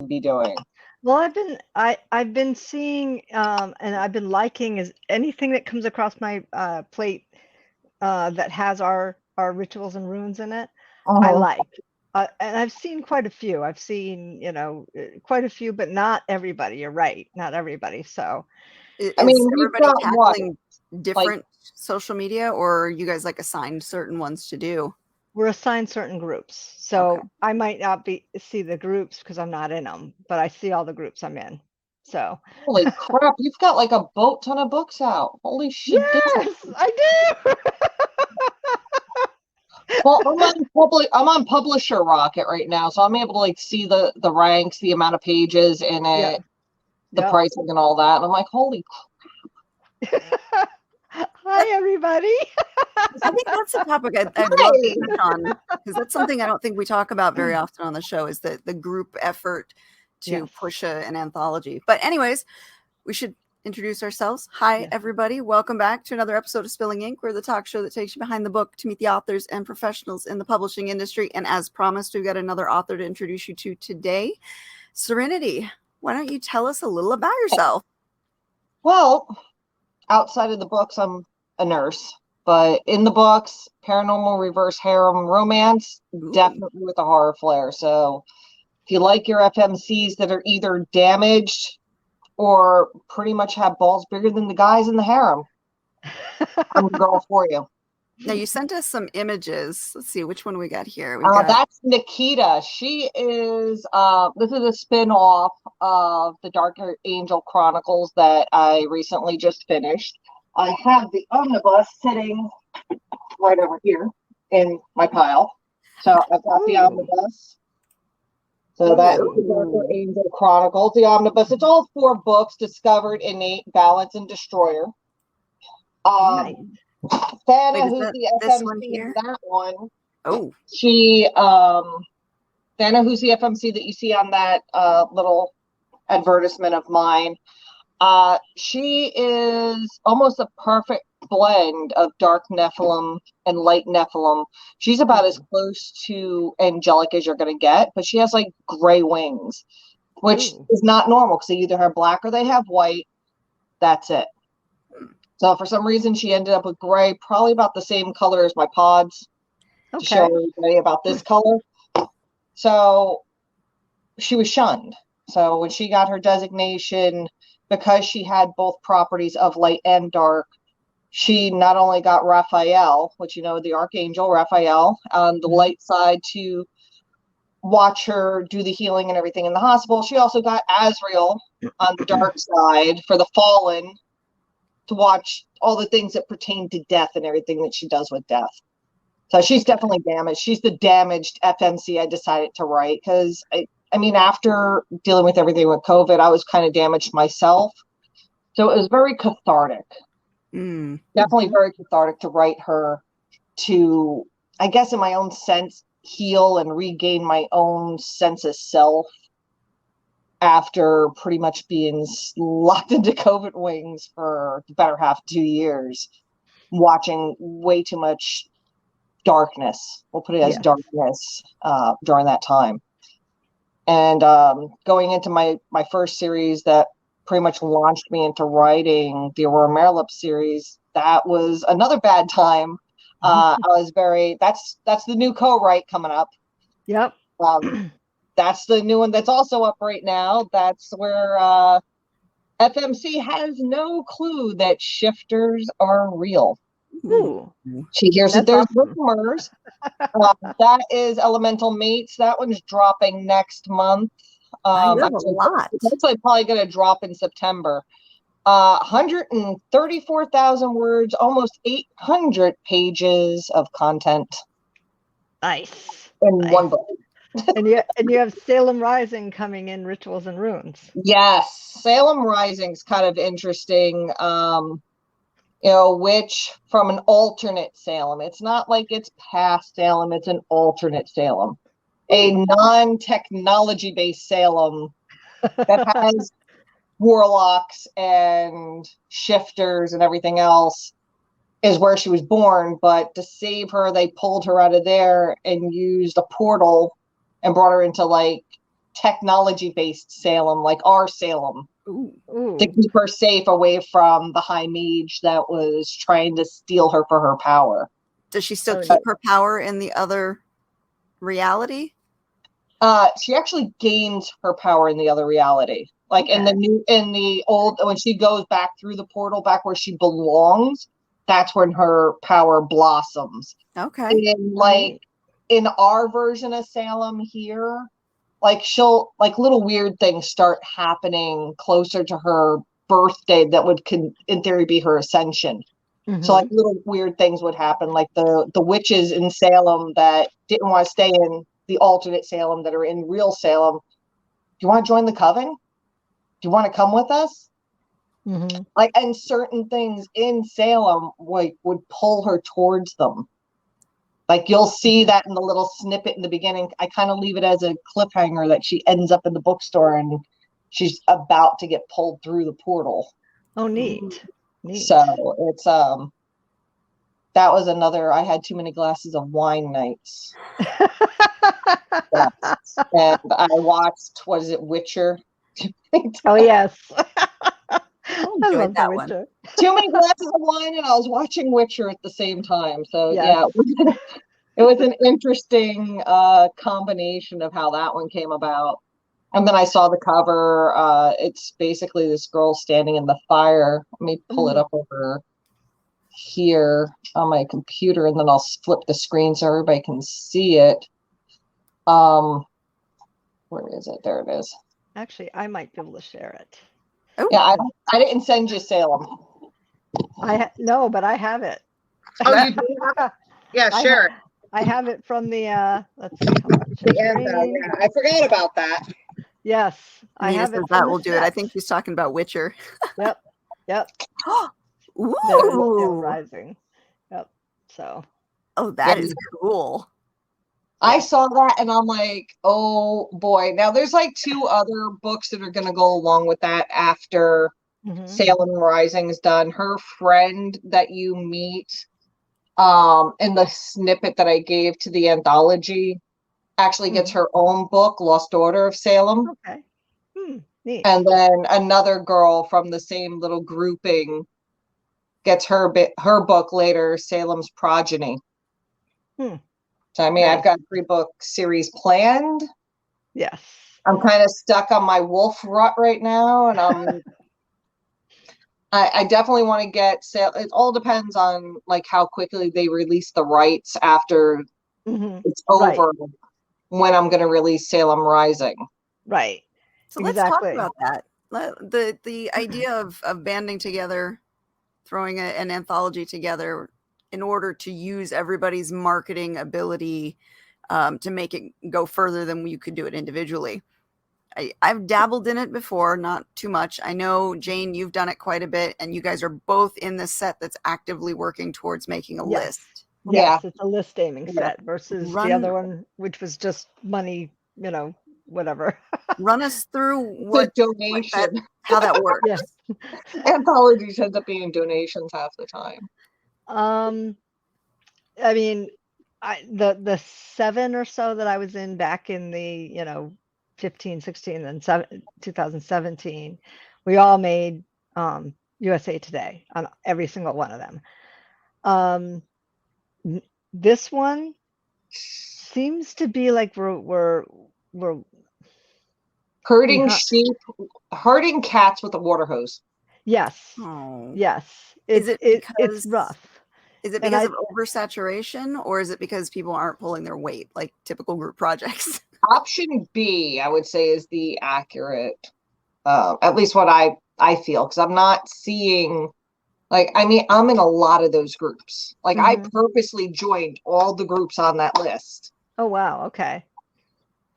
be doing? Well, I've been seeing and I've been liking is anything that comes across my plate that has our rituals and runes in it. I Uh-huh. like. And I've seen quite a few. I've seen, quite a few, but not everybody. You're right, not everybody. So, I Is mean, we've everybody got what? tackling Like, different social media, or are you guys like assigned certain ones to do? we're assigned certain groups. Okay. So I might not see the groups because I'm not in them, but I see all the groups I'm in. So, holy crap, you've got like a boat ton of books out. Holy shit. yes, I do. Well, I'm on Publisher Rocket right now, so I'm able to like see the ranks, the amount of pages in Yeah. it, the Yep. pricing and all that. And I'm like, holy Hi, everybody. I think that's a topic I'd love to touch on, because that's something I don't think we talk about very often on the show, is the group effort to Yes. push an anthology. But anyways, we should introduce ourselves. Hi, Yeah. everybody. Welcome back to another episode of Spilling Ink. We're the talk show that takes you behind the book to meet the authors and professionals in the publishing industry. And as promised, we've got another author to introduce you to today. Serenity, why don't you tell us a little about yourself? Well, outside of the books, I'm a nurse, but in the books, paranormal reverse harem romance, Ooh. definitely with a horror flair. So if you like your FMCs that are either damaged or pretty much have balls bigger than the guys in the harem, I'm the girl for you. Now, you sent us some images. Let's see, which one we got here? We've got... That's Nikita. She is, this is a spin-off of the Dark Angel Chronicles that I recently just finished. I have the omnibus sitting right over here in my pile. So I've got the omnibus. So that is the Dark Angel Chronicles, the omnibus. It's all 4 books: Discovered, Innate, Balance, and Destroyer. Nice. Thana, Wait, who's the this one FMC in here? that one. Oh, She, Thana, who's the FMC that you see on that little advertisement of mine. She is almost a perfect blend of dark Nephilim and light Nephilim. She's about as close to angelic as you're going to get, but she has like gray wings, which is not normal because they either have black or they have white. That's it. So for some reason, she ended up with gray, probably about the same color as my pods, to show everybody about this color. So she was shunned. So when she got her designation, because she had both properties of light and dark, she not only got Raphael, which, you know, the Archangel Raphael, on the light side to watch her do the healing and everything in the hospital. She also got Azrael on the dark side for the fallen, to watch all the things that pertain to death and everything that she does with death. So she's definitely damaged. She's the damaged FMC I decided to write because, I mean, after dealing with everything with COVID, I was kind of damaged myself. So it was very cathartic. Definitely very cathartic to write her to, I guess in my own sense, heal and regain my own sense of self after pretty much being locked into COVID wings for the better half of 2 years, watching way too much darkness. We'll put it as darkness during that time. And going into my first series that pretty much launched me into writing, the Aurora Merlip series, that was another bad time. I was that's the new co-write coming up. Yep. That's the new one that's also up right now. That's where FMC has no clue that shifters are real. Ooh. She hears that there's rumors. That is Elemental Mates. That one's dropping next month. That's a lot. It's actually probably going to drop in September. 134,000 words, almost 800 pages of content. Nice. In one book. and you have Salem Rising coming in Rituals and Runes. Yes, Salem Rising's kind of interesting. You know, which from an alternate Salem. It's not like it's past Salem, it's an alternate Salem. A non-technology based Salem that has warlocks and shifters and everything else is where she was born. But to save her, they pulled her out of there and used a portal and brought her into like technology-based Salem, like our Salem, Ooh. to keep her safe away from the High Mage that was trying to steal her for her power. Does she still keep her power in the other reality? She actually gains her power in the other reality. Like in the old, when she goes back through the portal, back where she belongs, that's when her power blossoms. Okay. And like in our version of Salem here, like she'll, like little weird things start happening closer to her birthday that would in theory be her ascension. So like little weird things would happen, like the witches in Salem that didn't want to stay in the alternate Salem that are in real Salem. Do you want to join the coven? Do you want to come with us? Like, and certain things in Salem like would pull her towards them. Like you'll see that in the little snippet in the beginning. I kind of leave it as a cliffhanger that she ends up in the bookstore and she's about to get pulled through the portal. Oh, neat. So it's that was another. I had too many glasses of wine nights. Yes. And I watched, what is it, Witcher? Oh, yes. I enjoyed that one. Too many glasses of wine, and I was watching Witcher at the same time. So Yes. yeah, it was an interesting combination of how that one came about. And then I saw the cover. It's basically this girl standing in the fire. Let me pull it up over here on my computer, and then I'll flip the screen so everybody can see it. Where is it? There it is. Actually, I might be able to share it. Oh. Yeah, I didn't send you Salem. No, but I have it. Oh, you do have it? Yeah, sure. I have it from the let's see how much. Yeah, I forgot about that. Yes, I have it. That will do it. I think he's talking about Witcher. Yep. Ooh. Rising. Yep. So. Oh, that is cool. I saw that and I'm like, oh boy. Now there's like 2 other books that are going to go along with that after Salem Rising is done. Her friend that you meet in the snippet that I gave to the anthology actually gets her own book, Lost Daughter of Salem. Okay. Neat. And then another girl from the same little grouping gets her book later, Salem's Progeny. So, I mean, I've got a 3-book series planned. Yes. I'm kind of stuck on my wolf rut right now, and I definitely want to get It all depends on like how quickly they release the rights after it's over. When I'm going to release Salem Rising. Right. So let's talk about that. The idea of banding together, throwing an anthology together in order to use everybody's marketing ability to make it go further than you could do it individually. I've dabbled in it before, not too much. I know, Jane, you've done it quite a bit, and you guys are both in the set that's actively working towards making a list. Yes, it's a list aiming set versus the other one, which was just money, whatever. Run us through donation. How that works. Yes. Anthologies ends up being donations half the time. I mean, the 7 or so that I was in back in the 15, 16, and 2017, we all made USA Today on every single one of them. This one seems to be like we're herding sheep, herding cats with a water hose. Yes. Oh. Yes. It's rough. Is it because of oversaturation, or is it because people aren't pulling their weight like typical group projects? Option B, I would say, is the accurate, at least what I feel, because I'm not seeing. Like, I mean, I'm in a lot of those groups. Like, I purposely joined all the groups on that list. Oh, wow. Okay.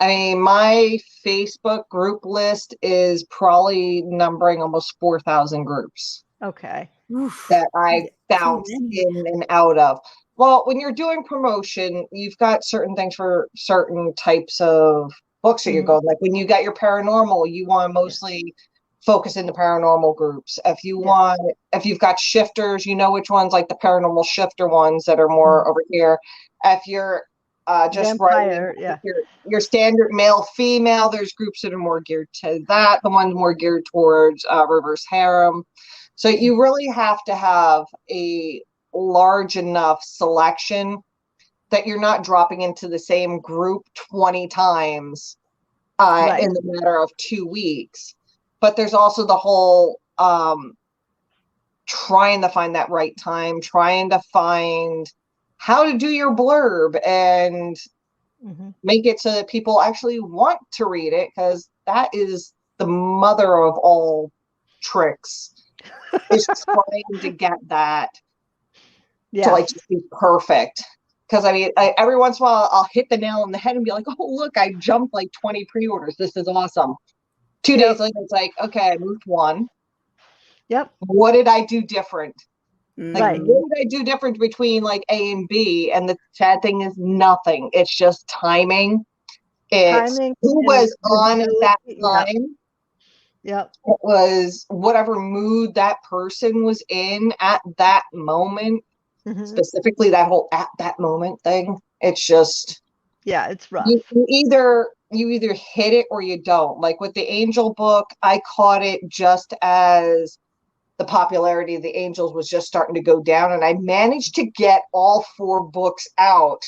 I mean, my Facebook group list is probably numbering almost 4,000 groups. Okay. That I bounce in and out of. Well, when you're doing promotion, you've got certain things for certain types of books that you're going. Like, when you got your paranormal, you want to mostly focus in the paranormal groups. If you've got shifters, which ones, like the paranormal shifter ones that are more over here. If you're just Vampire, writing yeah. your standard male female. There's groups that are more geared to that. The ones more geared towards reverse harem. So you really have to have a large enough selection that you're not dropping into the same group 20 times Right. in the matter of 2 weeks. But there's also the whole trying to find that right time, trying to find how to do your blurb and make it so that people actually want to read it, because that is the mother of all tricks, is trying to get that to like just be perfect. Because I mean, every once in a while I'll hit the nail on the head and be like, oh, look, I jumped like 20 pre-orders. This is awesome. 2 days later, it's like, okay, I moved one. Yep. What did I do different? Like, Right. what did I do different between like A and B? And the sad thing is nothing. It's just timing. It's Timing who and was on at that visibility. time. Yep. It was whatever mood that person was in at that moment. Specifically that whole at that moment thing. It's just, yeah, it's rough. you either hit it or you don't. Like with the Angel book, I caught it just as the popularity of the Angels was just starting to go down, and I managed to get all 4 books out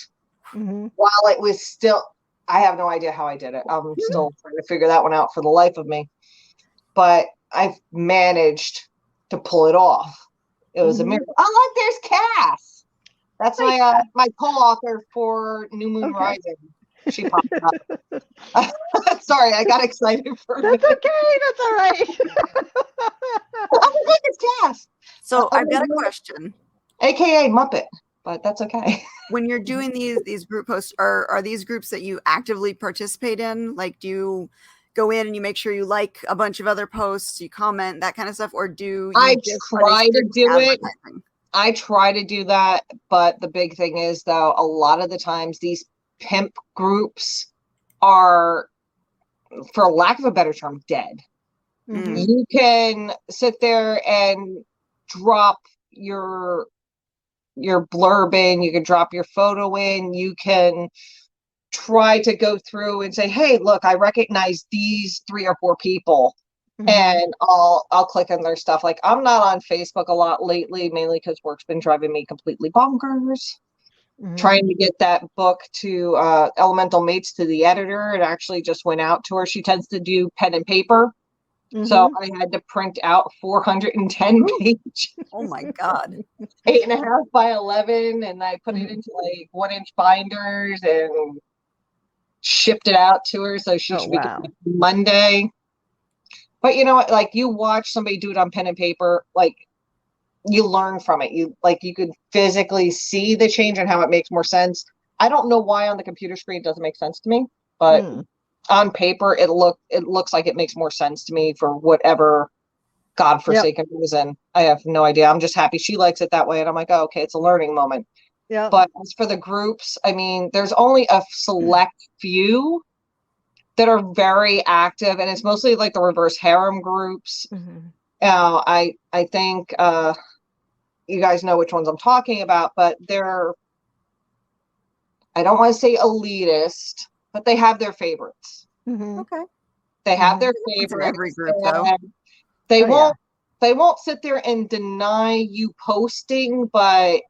while it was still, I have no idea how I did it. I'm still trying to figure that one out for the life of me, but I've managed to pull it off. It was a miracle. Oh, look, there's Cass. That's my co-author for New Moon Rising. She popped up. Sorry, I got excited for a minute. That's okay. That's all right. Oh, look, it's Cass. So I've got a question. AKA Muppet, but that's okay. When you're doing these group posts, are these groups that you actively participate in? Like, do you go in and you make sure you like a bunch of other posts, you comment, that kind of stuff, or do you I just try to do it. I try to do that, but the big thing is, though, a lot of the times these pimp groups are, for lack of a better term, dead. You can sit there and drop your blurb in, you can drop your photo in, you can try to go through and say, hey, look, I recognize these 3 or 4 people. And I'll click on their stuff. Like, I'm not on Facebook a lot lately, mainly because work's been driving me completely bonkers. Trying to get that book to Elemental Mates to the editor. It actually just went out to her. She tends to do pen and paper. So I had to print out 410 pages. Oh my God. 8.5 by 11. And I put it into like 1-inch binders and shipped it out to her. So she should be getting it Monday. But you know what? Like, you watch somebody do it on pen and paper, like, you learn from it. You could physically see the change and how it makes more sense. I don't know why on the computer screen it doesn't make sense to me, but on paper it looks like it makes more sense to me for whatever godforsaken reason. I have no idea. I'm just happy she likes it that way, and I'm like, oh, okay, it's a learning moment. But as for the groups, I mean, there's only a select few that are very active, and it's mostly like the reverse harem groups. I think you guys know which ones I'm talking about, but they're, I don't want to say elitist, but they have their favorites. Okay. They have their It's in favorites. every group, though. They won't sit there and deny you posting, but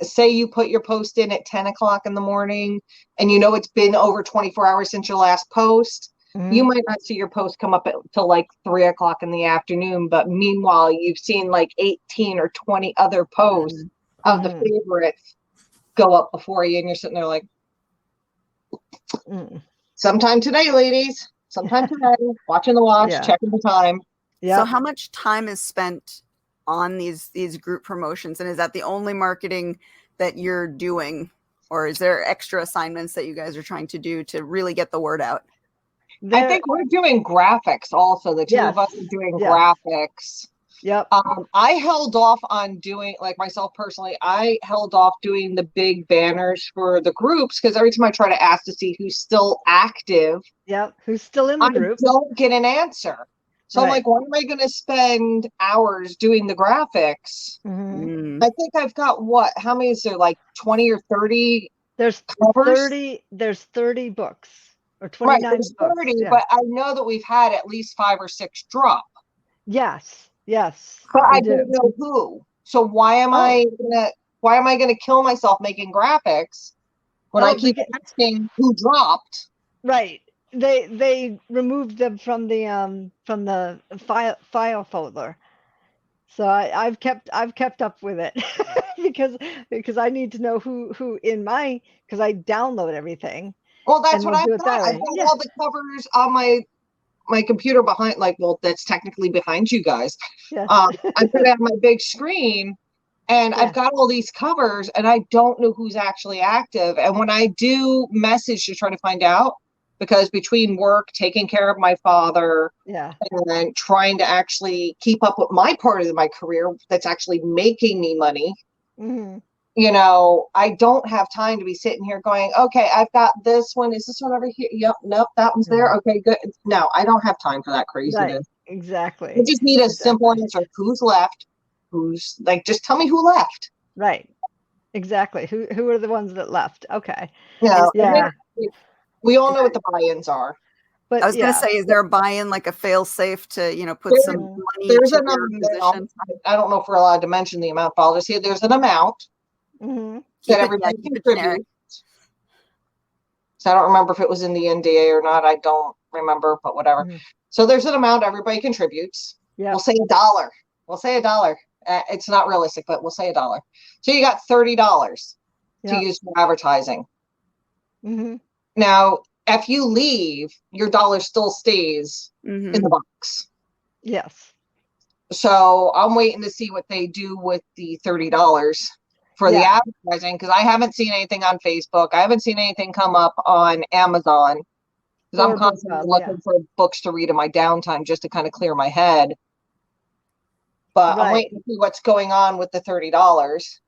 say you put your post in at 10 o'clock in the morning and you know it's been over 24 hours since your last post. You might not see your post come up till like 3 o'clock in the afternoon, but meanwhile you've seen like 18 or 20 other posts of the favorites go up before you, and you're sitting there like, sometime today, ladies, sometime today, watching the watch, checking the time. So how much time is spent on these group promotions, and is that the only marketing that you're doing, or is there extra assignments that you guys are trying to do to really get the word out? I think we're doing graphics also. The two of us are doing graphics. I held off on doing, like, myself personally, I held off doing the big banners for the groups because every time I try to ask to see who's still active, who's still in the group, I don't get an answer. So I'm like, why am I going to spend hours doing the graphics? I think I've got how many is there, like 20 or 30 There's covers? 30 books or Right, 29 there's books. 30, Yeah. but I know that we've had at least 5 or 6 drop. Yes. But We I do. don't know who. So why am I gonna kill myself making graphics when I keep asking who dropped? Right. They removed them from the file folder. So I've kept up with it because I need to know who in my, because I download everything. Well, that's and what we'll I've do it got. that I've way. got Yeah. all the covers on my computer behind, like, well, that's technically behind you guys. Yeah. I put it on my big screen, and Yeah. I've got all these covers, and I don't know who's actually active. And when I do message to try to find out, because between work, taking care of my father, Yeah. and trying to actually keep up with my part of my career that's actually making me money, Mhm. you know, I don't have time to be sitting here going, okay, I've got this one. Is this one over here? Yep, nope, that one's there. Okay, good. No, I don't have time for that Right. craziness. Exactly. I just need a simple answer. Who's left? Who's, like, just tell me who left. Right. Exactly. Who are the ones that left? Okay. No, Yeah. we all know what the buy-ins are. But I was going to yeah. say, is there a buy-in, like a fail-safe to, you know, put There's- some money There's to an your amount. position? I don't know if we're allowed to mention the amount, but I'll just say there's an amount Mhm. that everybody keep it generic. contributes. So I don't remember if it was in the NDA or not. I don't remember, but whatever. Mhm. So there's an amount everybody contributes. Yeah. We'll say $1. We'll say $1. It's not realistic, but we'll say $1. So you got $30 to Yep. use for advertising. Mhm. Now, if you leave, your dollar still stays Mhm. in the box. Yes. So I'm waiting to see what they do with the $30 for the Yeah. advertising, because I haven't seen anything on Facebook. I haven't seen anything come up on Amazon, because I'm Or constantly BookBub, looking for books to read in my downtime just to kind of clear my head. But I'm Right. waiting to see what's going on with the $30.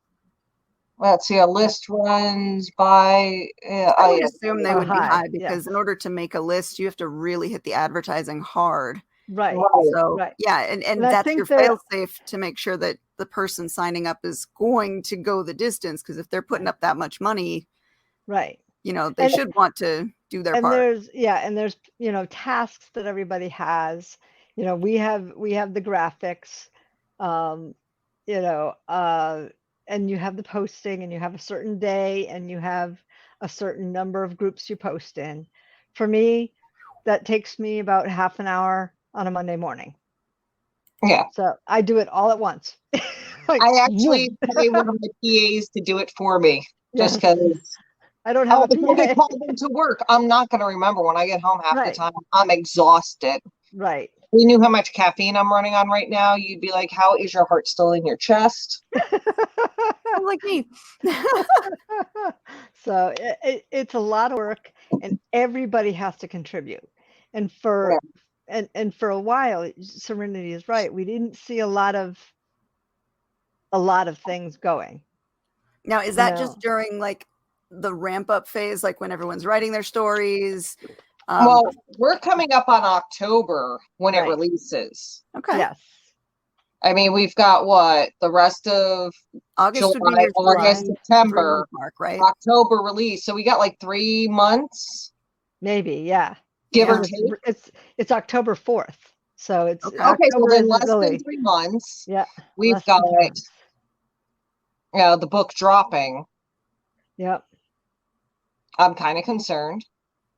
Let's see, a list runs by. I would assume they would be high, high because in order to make a list, you have to really hit the advertising hard. Right. So Right. yeah, and And I that's think your that- fail safe to make sure that the person signing up is going to go the distance, because if they're putting up that much money, Right. you know, they should want to do their And part. there's you know, tasks that everybody has. You know, we have the graphics, you know, and you have the posting, and you have a certain day, and you have a certain number of groups you post in. For me, that takes me about half an hour on a Monday morning. Yeah. So I do it all at once. Like, I actually pay one of my PAs to do it for me, just because. I don't have a If I get PA. called into work, I'm not going to remember when I get home half the Right. time. I'm exhausted. Right. If you knew how much caffeine I'm running on right now, you'd be like, how is your heart still in your chest? Like me. So it's a lot of work, and everybody has to contribute. And for for a while, Serenity is right. We didn't see a lot of things going. Now, is that just during like the ramp up phase, like when everyone's writing their stories? Well, we're coming up on October when it releases. Okay. Yes. I mean, we've got what, the rest of August would be July, your August, September, mark, right? October release. So we got like 3 months. Maybe, yeah. Give or Because take. it's October 4th. So it's Okay. Okay, so October then isn't less really, than 3 months. yeah. We've less than got 3 months. the book dropping. Yep. I'm kind of concerned.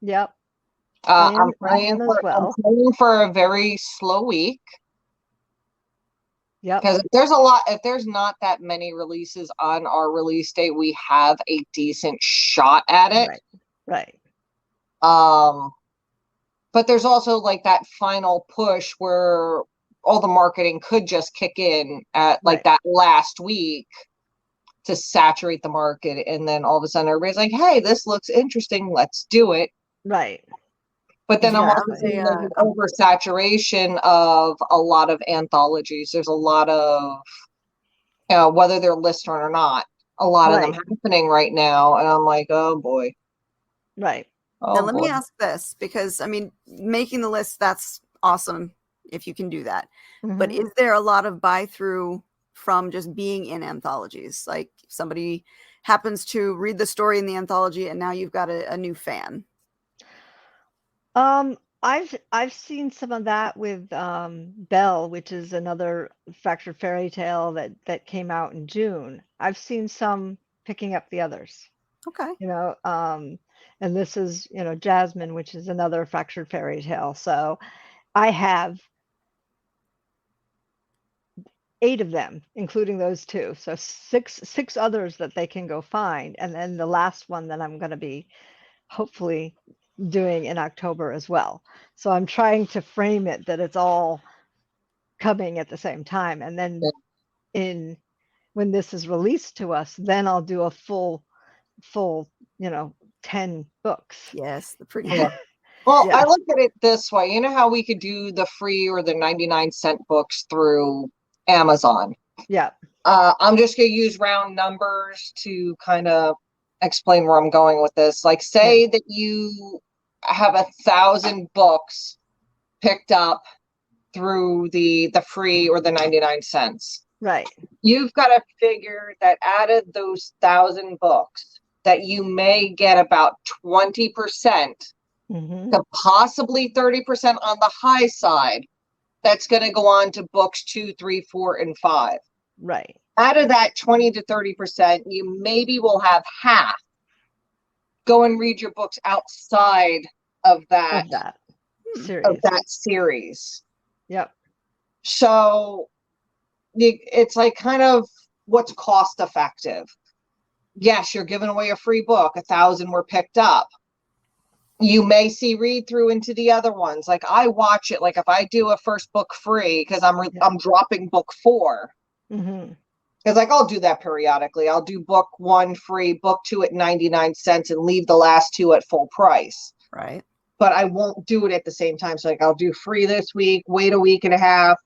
Yep. I'm I praying am as well. I'm praying for a very slow week. Yep. Because if there's not that many releases on our release date, we have a decent shot at it. Right. But there's also like that final push where all the marketing could just kick in at like that last week to saturate the market, and then all of a sudden everybody's like, hey, this looks interesting, let's do it. Right. But then I'm also seeing an oversaturation of a lot of anthologies. There's a lot of, whether they're listed or not, a lot of them happening right now. And I'm like, oh boy. Right. Now, let me ask this, because I mean, making the list, that's awesome if you can do that. But is there a lot of buy through from just being in anthologies? Like somebody happens to read the story in the anthology, and now you've got a new fan? I've seen some of that with Belle, which is another fractured fairy tale that came out in June. I've seen some picking up the others. Okay. And this is, Jasmine, which is another fractured fairy tale. So I have 8 of them, including those 2. So six others that they can go find. And then the last one that I'm going to be hopefully doing in October as well. So I'm trying to frame it that it's all coming at the same time. And then when this is released to us, then I'll do a full 10 books. Yes, the pre. Well, Yeah. I look at it this way. You know how we could do the free or the 99-cent books through Amazon? Yeah. I'm just going to use round numbers to kind of explain where I'm going with this. Like, say that you have 1,000 books picked up through the free or the 99 cents. Right. You've got to figure that out of those 1,000 books that you may get about 20% to possibly 30% on the high side. That's going to go on to books 2, 3, 4, and 5. Right. Out of that 20 to 30%, you maybe will have half go and read your books outside of that series. Yep. So it's like kind of what's cost effective. Yes, you're giving away a free book. 1,000 were picked up. You may see read through into the other ones. Like I watch it. Like if I do a first book free because I'm dropping book 4. Because like I'll do that periodically. I'll do book 1 free, book 2 at 99 cents, and leave the last 2 at full price. Right. But I won't do it at the same time. So like I'll do free this week, wait a week and a half,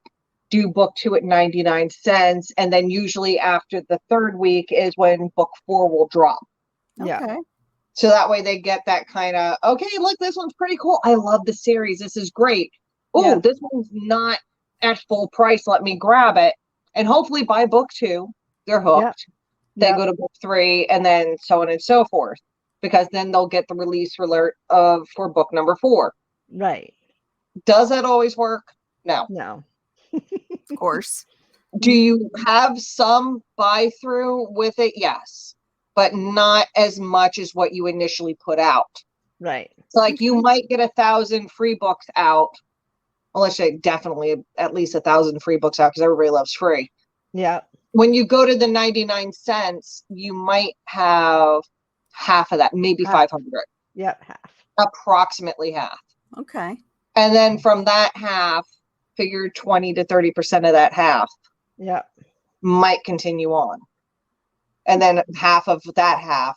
do book 2 at 99 cents, and then usually after the 3rd week is when book 4 will drop. Okay. So that way they get that kind of, okay, look, this one's pretty cool. I love the series. This is great. Oh, this one's not at full price. Let me grab it. And hopefully by book 2, they're hooked. They go to book 3 and then so on and so forth. Because then they'll get the release alert for book number 4. Right. Does that always work? No. No. Of course. Do you have some buy through with it? Yes. But not as much as what you initially put out. Right. So like you might get 1,000 free books out. Well, let's say definitely at least 1,000 free books out because everybody loves free. Yeah. When you go to the 99 cents, you might have half of that, maybe 500. Yep, half. Approximately half. Okay. And then from that half, figure 20 to 30% of that half. Yep. Might continue on. And then half of that half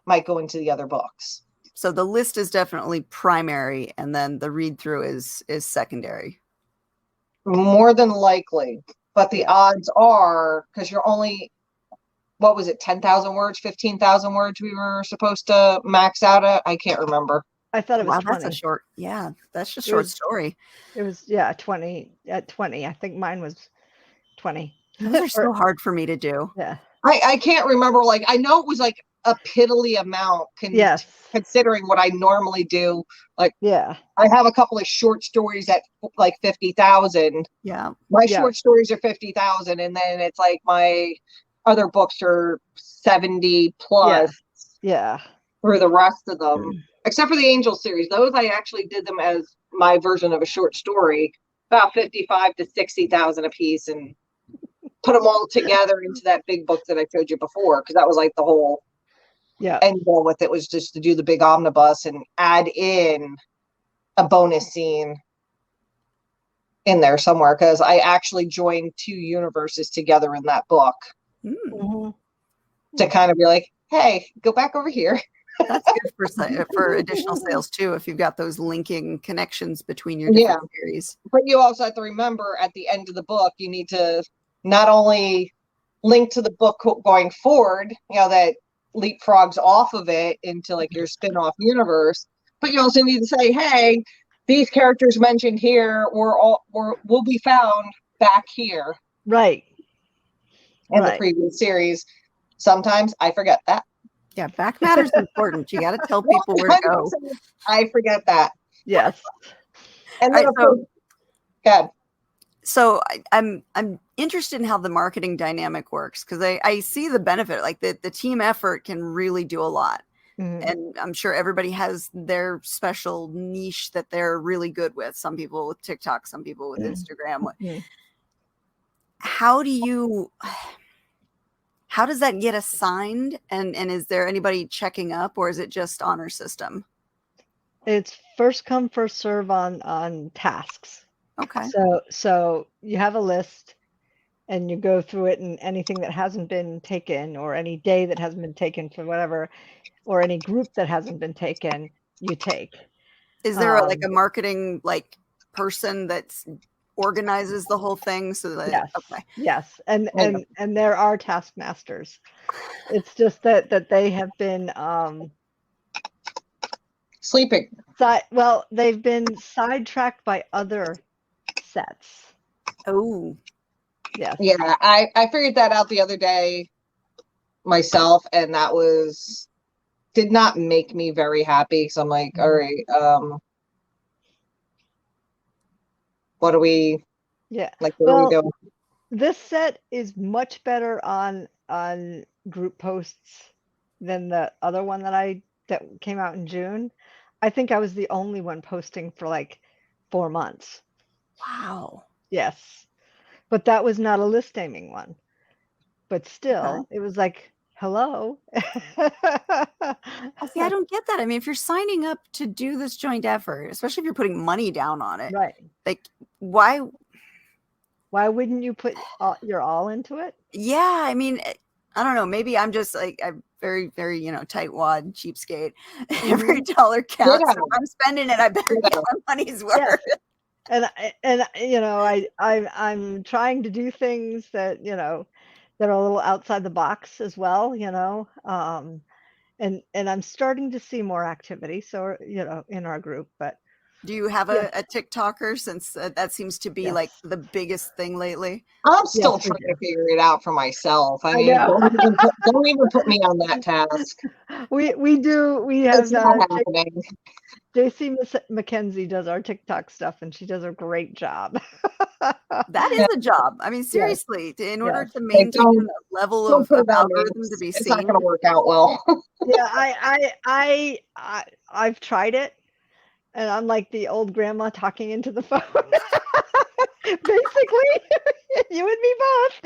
might go into the other books. So the list is definitely primary, and then the read through is secondary. More than likely. But the odds are, because you're only, what was it, 10,000 words, 15,000 words we were supposed to max out at? I can't remember. I thought it was 20. That's a short, that's a short story. It was, 20 at 20. I think mine was 20. Those are so hard for me to do. Yeah. I can't remember. Like, I know it was like a piddly amount considering what I normally do. Like, I have a couple of short stories at like 50,000. Yeah. My short stories are 50,000. And then it's like my other books are 70 plus. Yeah. For the rest of them, except for the Angel series. Those I actually did them as my version of a short story, about 55 to 60,000 a piece, and put them all together into that big book that I showed you before, because that was like the whole end goal with it, was just to do the big omnibus and add in a bonus scene in there somewhere, because I actually joined 2 universes together in that book to kind of be like, hey, go back over here. That's good for additional sales too, if you've got those linking connections between your different series. But you also have to remember at the end of the book, you need to not only link to the book going forward, that leapfrogs off of it into like your spin-off universe, but you also need to say, hey, these characters mentioned here will be found back here. Right. In the previous series. Sometimes I forget that. Yeah, back matter's important. You got to tell people where to go. I forget that. Yes. And then, All of right, course, God. So I'm interested in how the marketing dynamic works, because I see the benefit. Like the team effort can really do a lot. Mhm. And I'm sure everybody has their special niche that they're really good with. Some people with TikTok, some people with Instagram. Mhm. How does that get assigned? And is there anybody checking up, or is it just honor system? It's first come, first serve on tasks. Okay. So you have a list and you go through it, and anything that hasn't been taken, or any day that hasn't been taken for whatever, or any group that hasn't been taken, you take. Is there like a marketing person that's organizes the whole thing so that Yes. okay. Yes. And there are taskmasters. It's just that they have been Sleeping. well, they've been sidetracked by other sets. Oh. Yes. Yeah, I figured that out the other day myself, and that did not make me very happy. So I'm like, all right, what do we Yeah. where are we going? This set is much better on group posts than the other one that came out in June. I think I was the only one posting for like 4 months. Wow. Yes. But that was not a list aiming one. But still, Okay. it was like, hello. See, I don't get that. I mean, if you're signing up to do this joint effort, especially if you're putting money down on it, Right. like why wouldn't you put your all into it? Yeah, I mean, I don't know. Maybe I'm just like I'm very, very, tightwad, cheapskate. Every dollar counts. So if I'm spending it, I better get my money's worth. Yes. And I'm trying to do things that that are a little outside the box as well, and I'm starting to see more activity. So in our group, but. Do you have a TikToker, since that seems to be like the biggest thing lately? I'm still trying to figure it out for myself. I mean, know. don't even put me on that task. We have It's not happening. JC McKenzie does our TikTok stuff, and she does a great job. That is a job. I mean, seriously, in order to maintain that level of algorithm to be seen, it's not going to work out well. Yeah, I've tried it, and I'm like the old grandma talking into the phone. Basically, you and me both.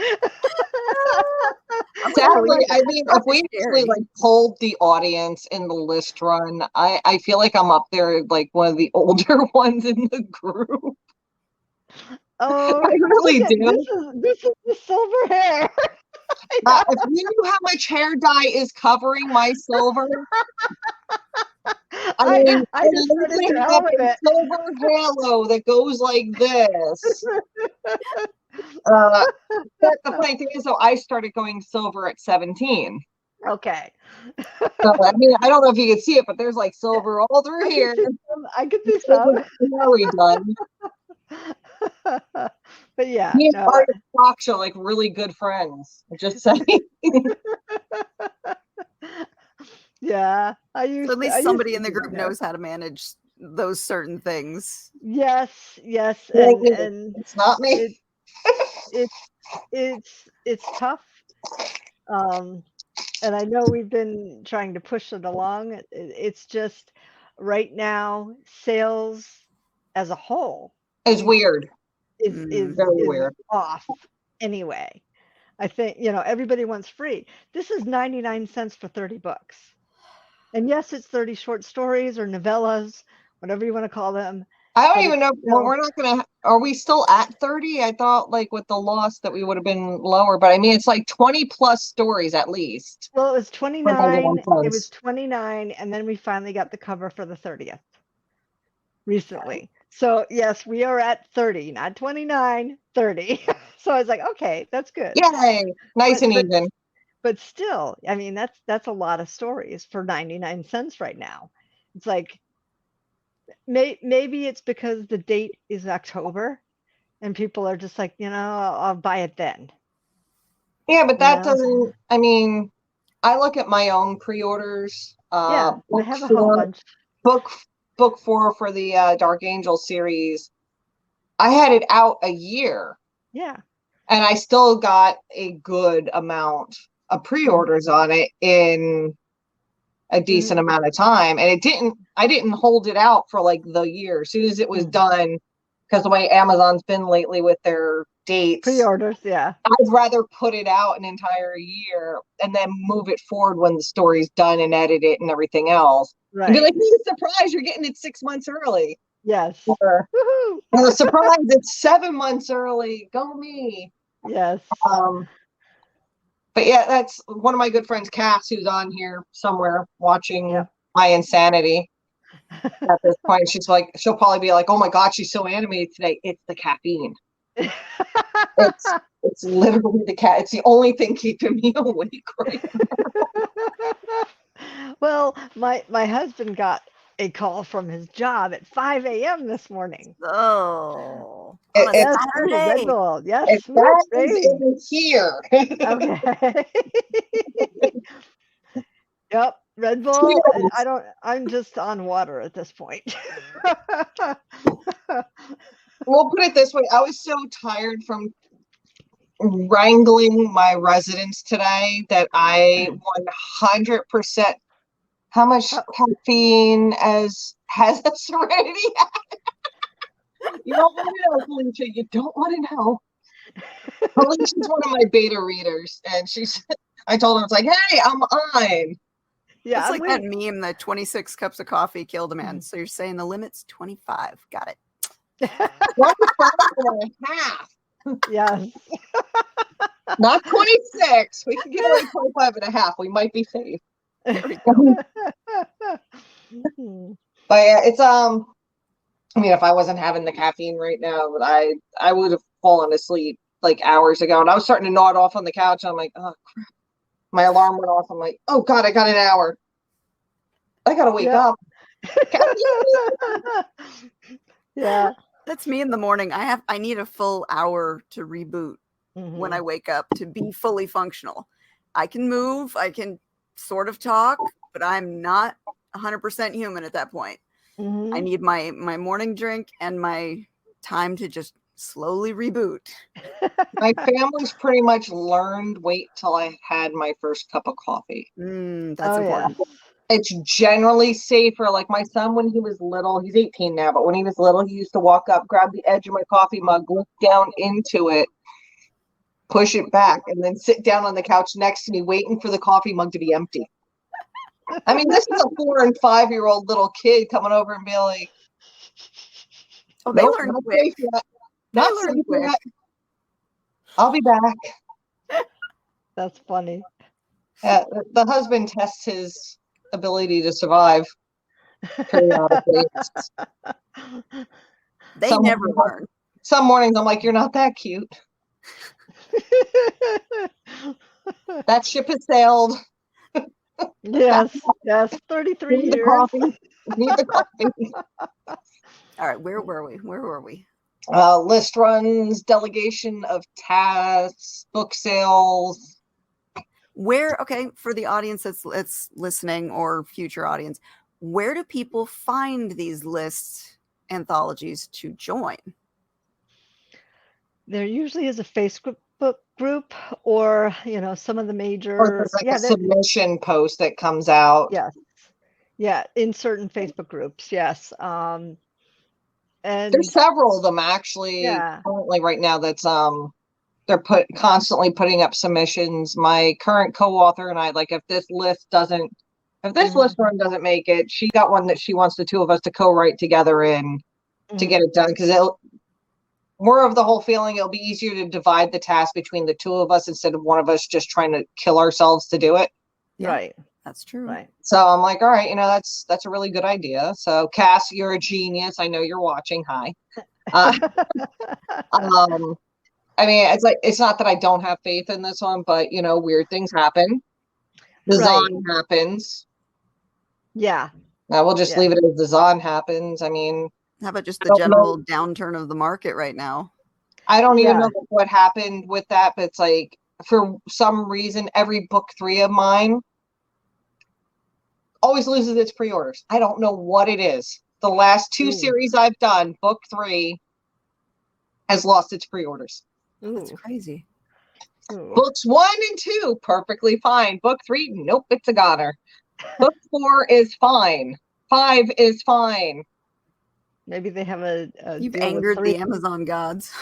Sadly, I mean, if we actually polled the audience in the list run, I feel like I'm up there like one of the older ones in the group. Oh, I really do. This is the silver hair. If you knew how much hair dye is covering my silver, I mean, I just started to have a silver halo that goes like this. But the funny thing is, though, I started going silver at 17. Okay. So, I mean, I don't know if you can see it, but there's like silver all through here. I could see some. Really done. But yeah, me and Artist Talk Show, like really good friends. Just saying. Yeah, so at least somebody in the group knows how to manage those certain things. Yes, and it's not me. It's tough. And I know we've been trying to push it along. It's just right now, sales as a whole is weird. Is very weird. Off anyway. I think everybody wants free. This is 99 cents for 30 books. And yes, it's 30 short stories or novellas, whatever you want to call them. I don't even know. Well, we're not going to. Are we still at 30? I thought like with the loss that we would have been lower, but I mean, it's like 20 plus stories at least. Well, it was 29. It was 29. And then we finally got the cover for the 30th recently. So yes, we are at 30, not 29, 30. So I was like, okay, that's good. Yay. Nice and even. But still, I mean, that's a lot of stories for 99 cents right now. It's like, maybe it's because the date is October and people are just like, I'll buy it then. Yeah, but that doesn't, I mean, I look at my own pre-orders. Yeah, I have a whole bunch. Book 4 for the Dark Angel series. I had it out a year. Yeah. And I still got a good amount of pre-orders on it in a decent amount of time. And I didn't hold it out for like the year. As soon as it was done, because the way Amazon's been lately with their dates. Pre-orders, yeah. I'd rather put it out an entire year and then move it forward when the story's done and edit it and everything else. Right. And be like, hey, surprise, you're getting it 6 months early. Yes. Or the surprise, it's 7 months early. Go me. Yes. But yeah, that's one of my good friends, Cass, who's on here somewhere watching my insanity at this point. She's like, she'll probably be like, oh my God, she's so animated today. It's the caffeine. It's literally the cat. It's the only thing keeping me awake right now. Well, my husband got a call from his job at 5 a.m. this morning. Oh, yes, Saturday. Red Bull. Yes, If that isn't here. Okay. Yep, Red Bull. I'm just on water at this point. We'll put it this way. I was so tired from wrangling my residents today that I 100%. How much caffeine has a Serenity had? You don't want to know, Felicia. You don't want to know. Felicia's one of my beta readers, and I told her, it's like, hey, I'm on. Yeah, it's like that meme that 26 cups of coffee killed a man. So you're saying the limit's 25. Got it. 25 and a half. Yes. Not 26. We can get away 25 and a half. We might be safe. There we go. But yeah, it's I mean, if I wasn't having the caffeine right now, but I would have fallen asleep like hours ago. And I was starting to nod off on the couch. And I'm like, oh crap. My alarm went off. I'm like, oh God, I got an hour. I gotta wake up. Yeah. That's me in the morning. I need a full hour to reboot when I wake up to be fully functional. I can move, I can sort of talk, but I'm not 100% human at that point. I need my morning drink and my time to just slowly reboot. My family's pretty much learned wait till I had my first cup of coffee. That's important. Yeah. It's generally safer. Like my son, when he was little, he's 18 now, but when he was little, he used to walk up, grab the edge of my coffee mug, look down into it, push it back, and then sit down on the couch next to me, waiting for the coffee mug to be empty. I mean, this is a 4 and 5-year-old little kid coming over and be like, "Oh, they learned quick. Not safe yet. I'll be back." That's funny. The husband tests his ability to survive periodically. They never learn. Some mornings I'm like, you're not that cute. That ship has sailed. Yes, 33 Need years. the coffee. Need the coffee. All right, where were we? List runs, delegation of tasks, book sales. For the audience that's listening or future audience, where do people find these lists, anthologies to join? There usually is a Facebook group or, some of the major. Or there's like a submission post that comes out. Yes. Yeah, in certain Facebook groups, yes. And there's several of them actually currently right now that's they're constantly putting up submissions. My current co-author and I, like, if this list run doesn't make it, she got one that she wants the two of us to co-write together in to get it done, because we're of the whole feeling it'll be easier to divide the task between the two of us instead of one of us just trying to kill ourselves to do it. Yeah, right. That's true. Right. So I'm like, all right, that's a really good idea. So Cass, you're a genius. I know you're watching. Hi. I mean, it's not that I don't have faith in this one, but weird things happen. Design happens. Yeah. Now we'll just leave it as design happens. I mean, how about just the general downturn of the market right now? I don't even know what happened with that, but it's like, for some reason, every book 3 of mine always loses its pre-orders. I don't know what it is. The last two series I've done, book 3 has lost its pre-orders. That's crazy. Books 1 and 2, perfectly fine. Book 3, nope, it's a goner. Book 4 is fine. 5 is fine. Maybe they have a You've deal angered with the 3. Amazon gods.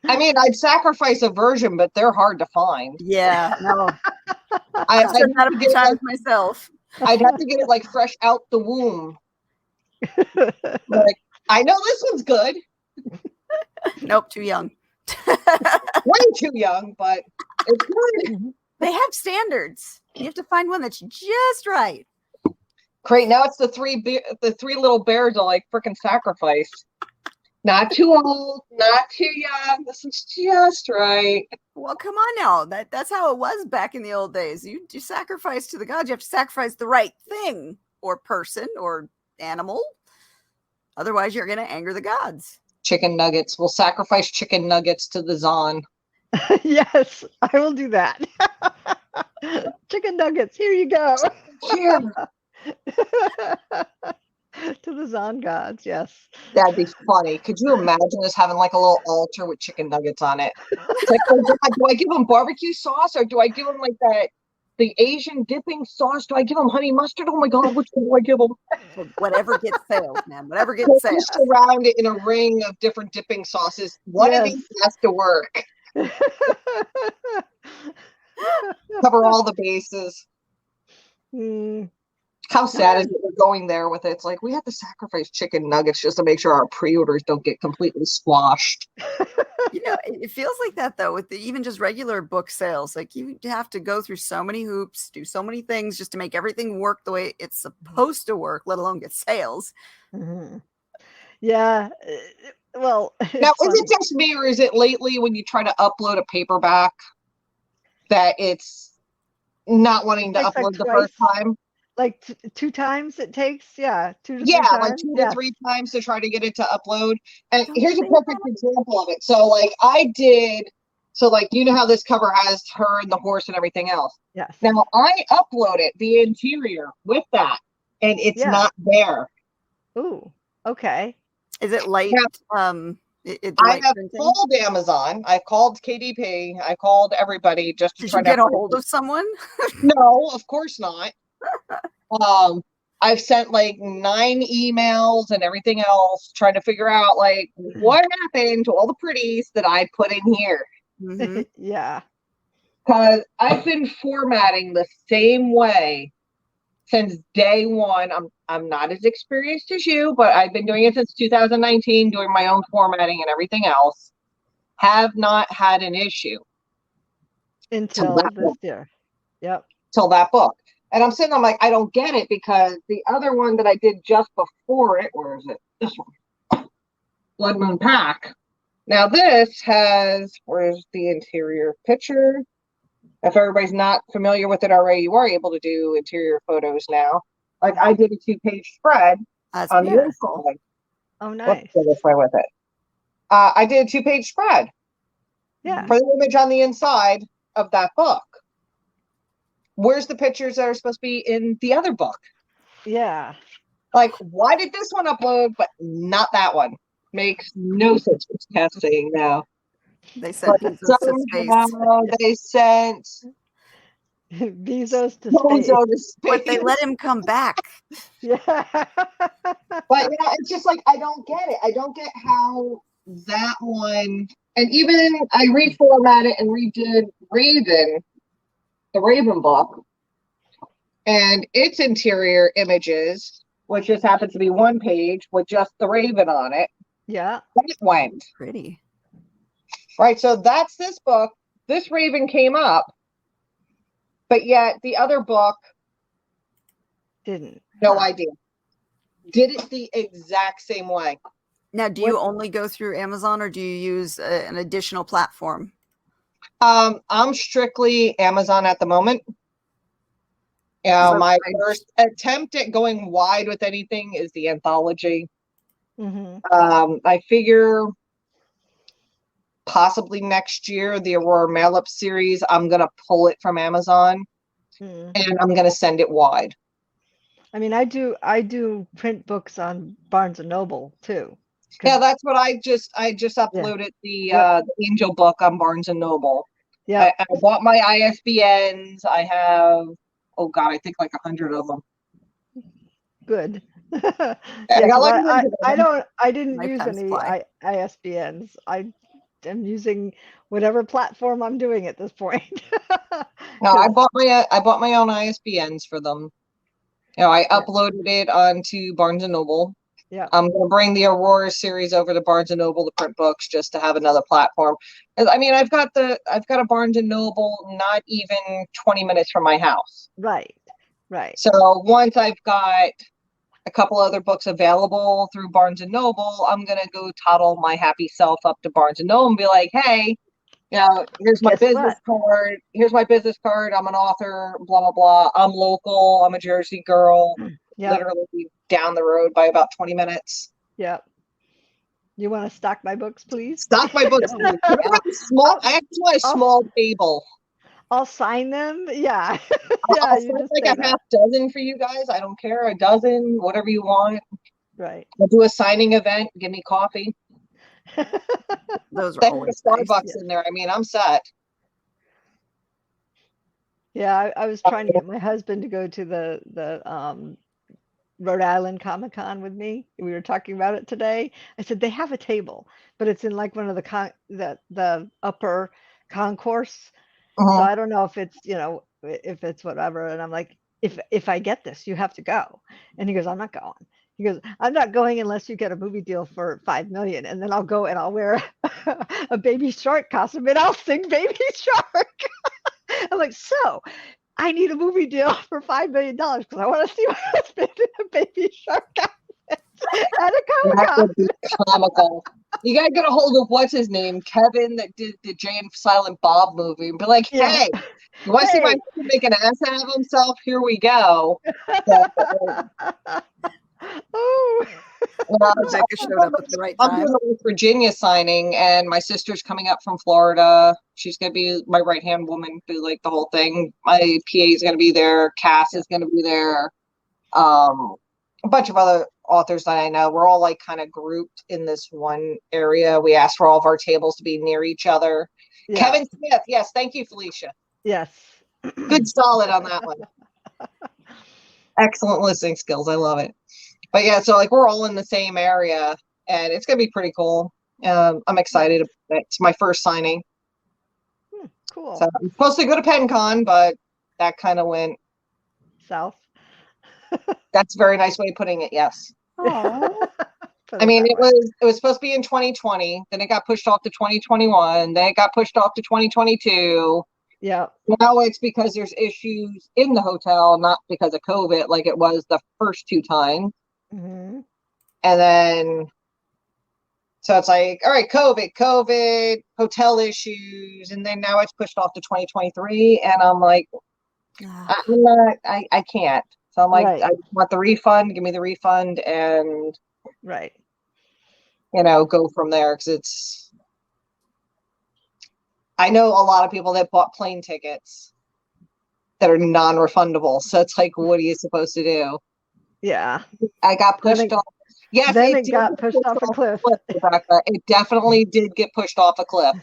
I mean, I'd sacrifice a version, but they're hard to find. Yeah, no. I'd I've said that a few times myself. I'd have to get it like fresh out the womb. Like, I know this one's good. Nope, too young. Way too young, but it's good. They have standards. You have to find one that's just right. Great. Now it's the three little bears are like freaking sacrifice. Not too old, not too young. This is just right. Well, come on now. That's how it was back in the old days. You sacrifice to the gods. You have to sacrifice the right thing or person or animal. Otherwise, you're going to anger the gods. Chicken nuggets. We'll sacrifice chicken nuggets to the Zon. Yes, I will do that. Chicken nuggets. Here you go. Here. To the Zon gods, yes. That'd be funny. Could you imagine us having like a little altar with chicken nuggets on it? It's like, oh, God, do I give them barbecue sauce or do I give them like the Asian dipping sauce? Do I give them honey mustard? Oh my God, which one do I give them? Whatever gets sales, man. Whatever gets sales. Just surround it in a ring of different dipping sauces. One of these has to work. Cover all the bases. How sad is it we're going there with it? It's like we have to sacrifice chicken nuggets just to make sure our pre-orders don't get completely squashed. You know, it feels like that though with even just regular book sales. Like you have to go through so many hoops, do so many things just to make everything work the way it's supposed to work, let alone get sales. Yeah. Well, now is it just me or is it lately when you try to upload a paperback that it's not wanting to upload the first time? Like 2 times it takes, 2 to 3 yeah, times. like 2 to 3 times to try to get it to upload. And here's a perfect example of it. So like I did, so like you know how this cover has her and the horse and everything else. Yes. Now I uploaded the interior with that, and it's not there. Ooh, okay. Is it light? I have called Amazon. I called KDP. I called everybody just to try to get a hold of someone. No, of course not. I've sent like 9 emails and everything else trying to figure out like what happened to all the pretties that I put in here. Yeah. Because I've been formatting the same way since day one. I'm not as experienced as you, but I've been doing it since 2019, doing my own formatting and everything else. Have not had an issue. Until this year. Yep. Till that book. And I'm sitting, I'm like, I don't get it because the other one that I did just before it, where is it? This one. Blood Moon Pack. Now this has, where's the interior picture? If everybody's not familiar with it already, you are able to do interior photos now. Like I did a 2-page spread on the inside. Oh, nice. Let's go this way with it. I did a 2-page spread. Yeah. For the image on the inside of that book. Where's the pictures that are supposed to be in the other book? Yeah. Like, why did this one upload, but not that one? Makes no sense. What's Cass saying now? They sent Bezos to space. They sent Bezos to space. But they let him come back. Yeah. But it's just like I don't get it. I don't get how that one. And even I reformatted and redid Raven. The Raven book and its interior images, which just happens to be 1 page with just the Raven on it. Yeah. That went. Pretty. Right. So that's this book. This Raven came up, but yet the other book didn't. No idea. Did it the exact same way. Now, do you only go through Amazon or do you use an additional platform? I'm strictly Amazon at the moment. My first attempt at going wide with anything is the Anthology. I figure possibly next year, the Aurora Mail-Up series, I'm going to pull it from Amazon. Mm. and I'm going to send it wide. I mean, I do print books on Barnes and Noble too. Yeah, that's what I just uploaded the Angel book on Barnes and Noble. Yeah. I bought my ISBNs. I have, oh God, I think like 100 of them. Good. I Yeah, got 'cause like 100 of them. I didn't use Lifetime any supply. ISBNs. I am using whatever platform I'm doing at this point. No, I 'Cause- bought my own ISBNs for them. You know, I uploaded it onto Barnes and Noble. yeah. I'm going to bring the Aurora series over to Barnes and Noble to print books just to have another platform. I mean, I've got a Barnes and Noble not even 20 minutes from my house. Right. Right. So once I've got a couple other books available through Barnes and Noble, I'm going to go toddle my happy self up to Barnes and Noble and be like, hey, you know, here's my Guess business what? card. Here's my business card. I'm an author, blah, blah, blah. I'm local. I'm a Jersey girl. Yeah. Literally down the road by about 20 minutes. Yeah. You want to stock my books, please? Stock my books. I have a small table. I'll sign them. Yeah. I'll You sign just like say a that. half dozen for you guys. I don't care. A dozen, whatever you want. Right. I'll do a signing event. Give me coffee. Those are Then always the nice. Starbucks in there. I mean, I'm set. Yeah, I was trying to get my husband to go to the Rhode Island Comic Con with me. We were talking about it today. I said they have a table, but it's in like one of the upper concourse. So I don't know if it's, if it's whatever. And I'm like, if I get this, you have to go. And he goes, I'm not going. He goes, I'm not going unless you get a movie deal for $5 million. And then I'll go and I'll wear a Baby Shark costume and I'll sing Baby Shark. I'm like, so I need a movie deal for $5 million because I want to see my husband in a Baby Shark outfit at a Comic That Con. would be comical. You gotta get a hold of what's his name, Kevin, that did the Jay and Silent Bob movie, and be like, Yeah. "Hey, you want to see my husband make an ass out of himself? Here we go." Oh. Rebecca showed up at the right I'm time. doing the West Virginia signing, and my sister's coming up from Florida. She's gonna be my right hand woman, do like the whole thing. My PA is gonna be there. Cass is gonna be there. A bunch of other authors that I know. We're all like kind of grouped in this one area. We asked for all of our tables to be near each other. Yeah. Kevin Smith, yes, thank you, Felicia. Yes. Good solid on that one. Excellent listening skills. I love it. But yeah, so like we're all in the same area and it's gonna be pretty cool. I'm excited about it. It's my first signing. Cool. So I'm supposed to go to PennCon, but that kind of went South. That's a very nice way of putting it, yes. Put I mean, that it way. was supposed to be in 2020, then it got pushed off to 2021, then it got pushed off to 2022. Yeah. Now it's because there's issues in the hotel, not because of COVID, like it was the first two times. Mm-hmm. And then, so it's like, all right, COVID, hotel issues, and then now it's pushed off to 2023. And I'm like, I can't. So I'm like, Right. I want the refund, give me the refund, and Right. go from there, because I know a lot of people that bought plane tickets that are non-refundable. So it's like, what are you supposed to do? Yeah. I got pushed off. Yes, Then it did got get pushed off a cliff. Rebecca. It definitely did get pushed off a cliff.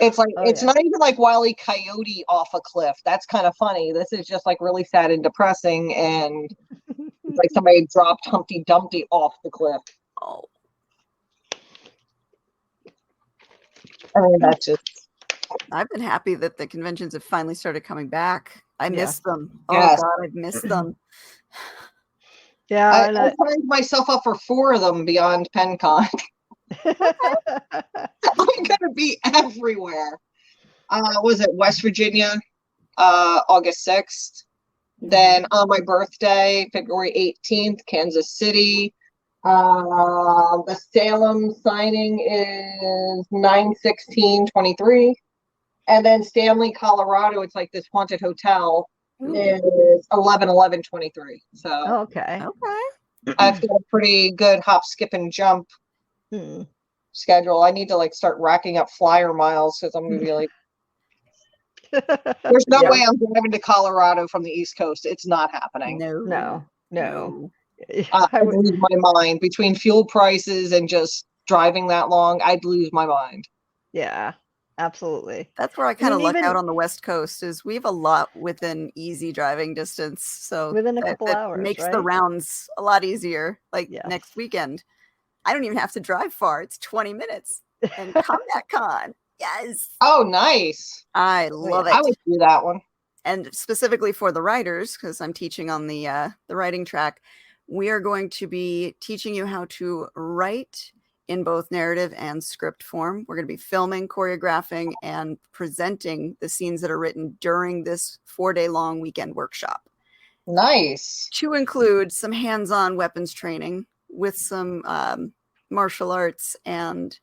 It's like, it's not even like Wile E. Coyote off a cliff. That's kind of funny. This is just like really sad and depressing, and it's like somebody dropped Humpty Dumpty off the cliff. Oh. I mean, that's just. I've been happy that the conventions have finally started coming back. I missed them. Yes. Oh God, I've missed them. Yeah. I signed myself up for 4 of them beyond PennCon. I'm gonna be everywhere. Was it West Virginia, August 6th? Then on my birthday, February 18th, Kansas City. The Salem signing is 9/16/23. And then Stanley, Colorado, it's like this haunted hotel, is 11/11/23. So okay. I've got a pretty good hop, skip, and jump schedule. I need to like start racking up flyer miles because I'm gonna be like, There's no Yeah. way I'm driving to Colorado from the East Coast. It's not happening. No. I'd lose my mind between fuel prices and just driving that long. I'd lose my mind. Yeah, absolutely. That's where I kind of luck even out on the West Coast is we have a lot within easy driving distance. So within a couple hours, makes right? the rounds a lot easier. Like Yes. next weekend, I don't even have to drive far. It's 20 minutes. And Combat Con. Yes. Oh, nice. I love it. I would do that one. And specifically for the writers, because I'm teaching on the writing track, we are going to be teaching you how to write in both narrative and script form. We're going to be filming, choreographing, and presenting the scenes that are written during this 4-day-long weekend workshop. Nice. To include some hands-on weapons training with some martial arts and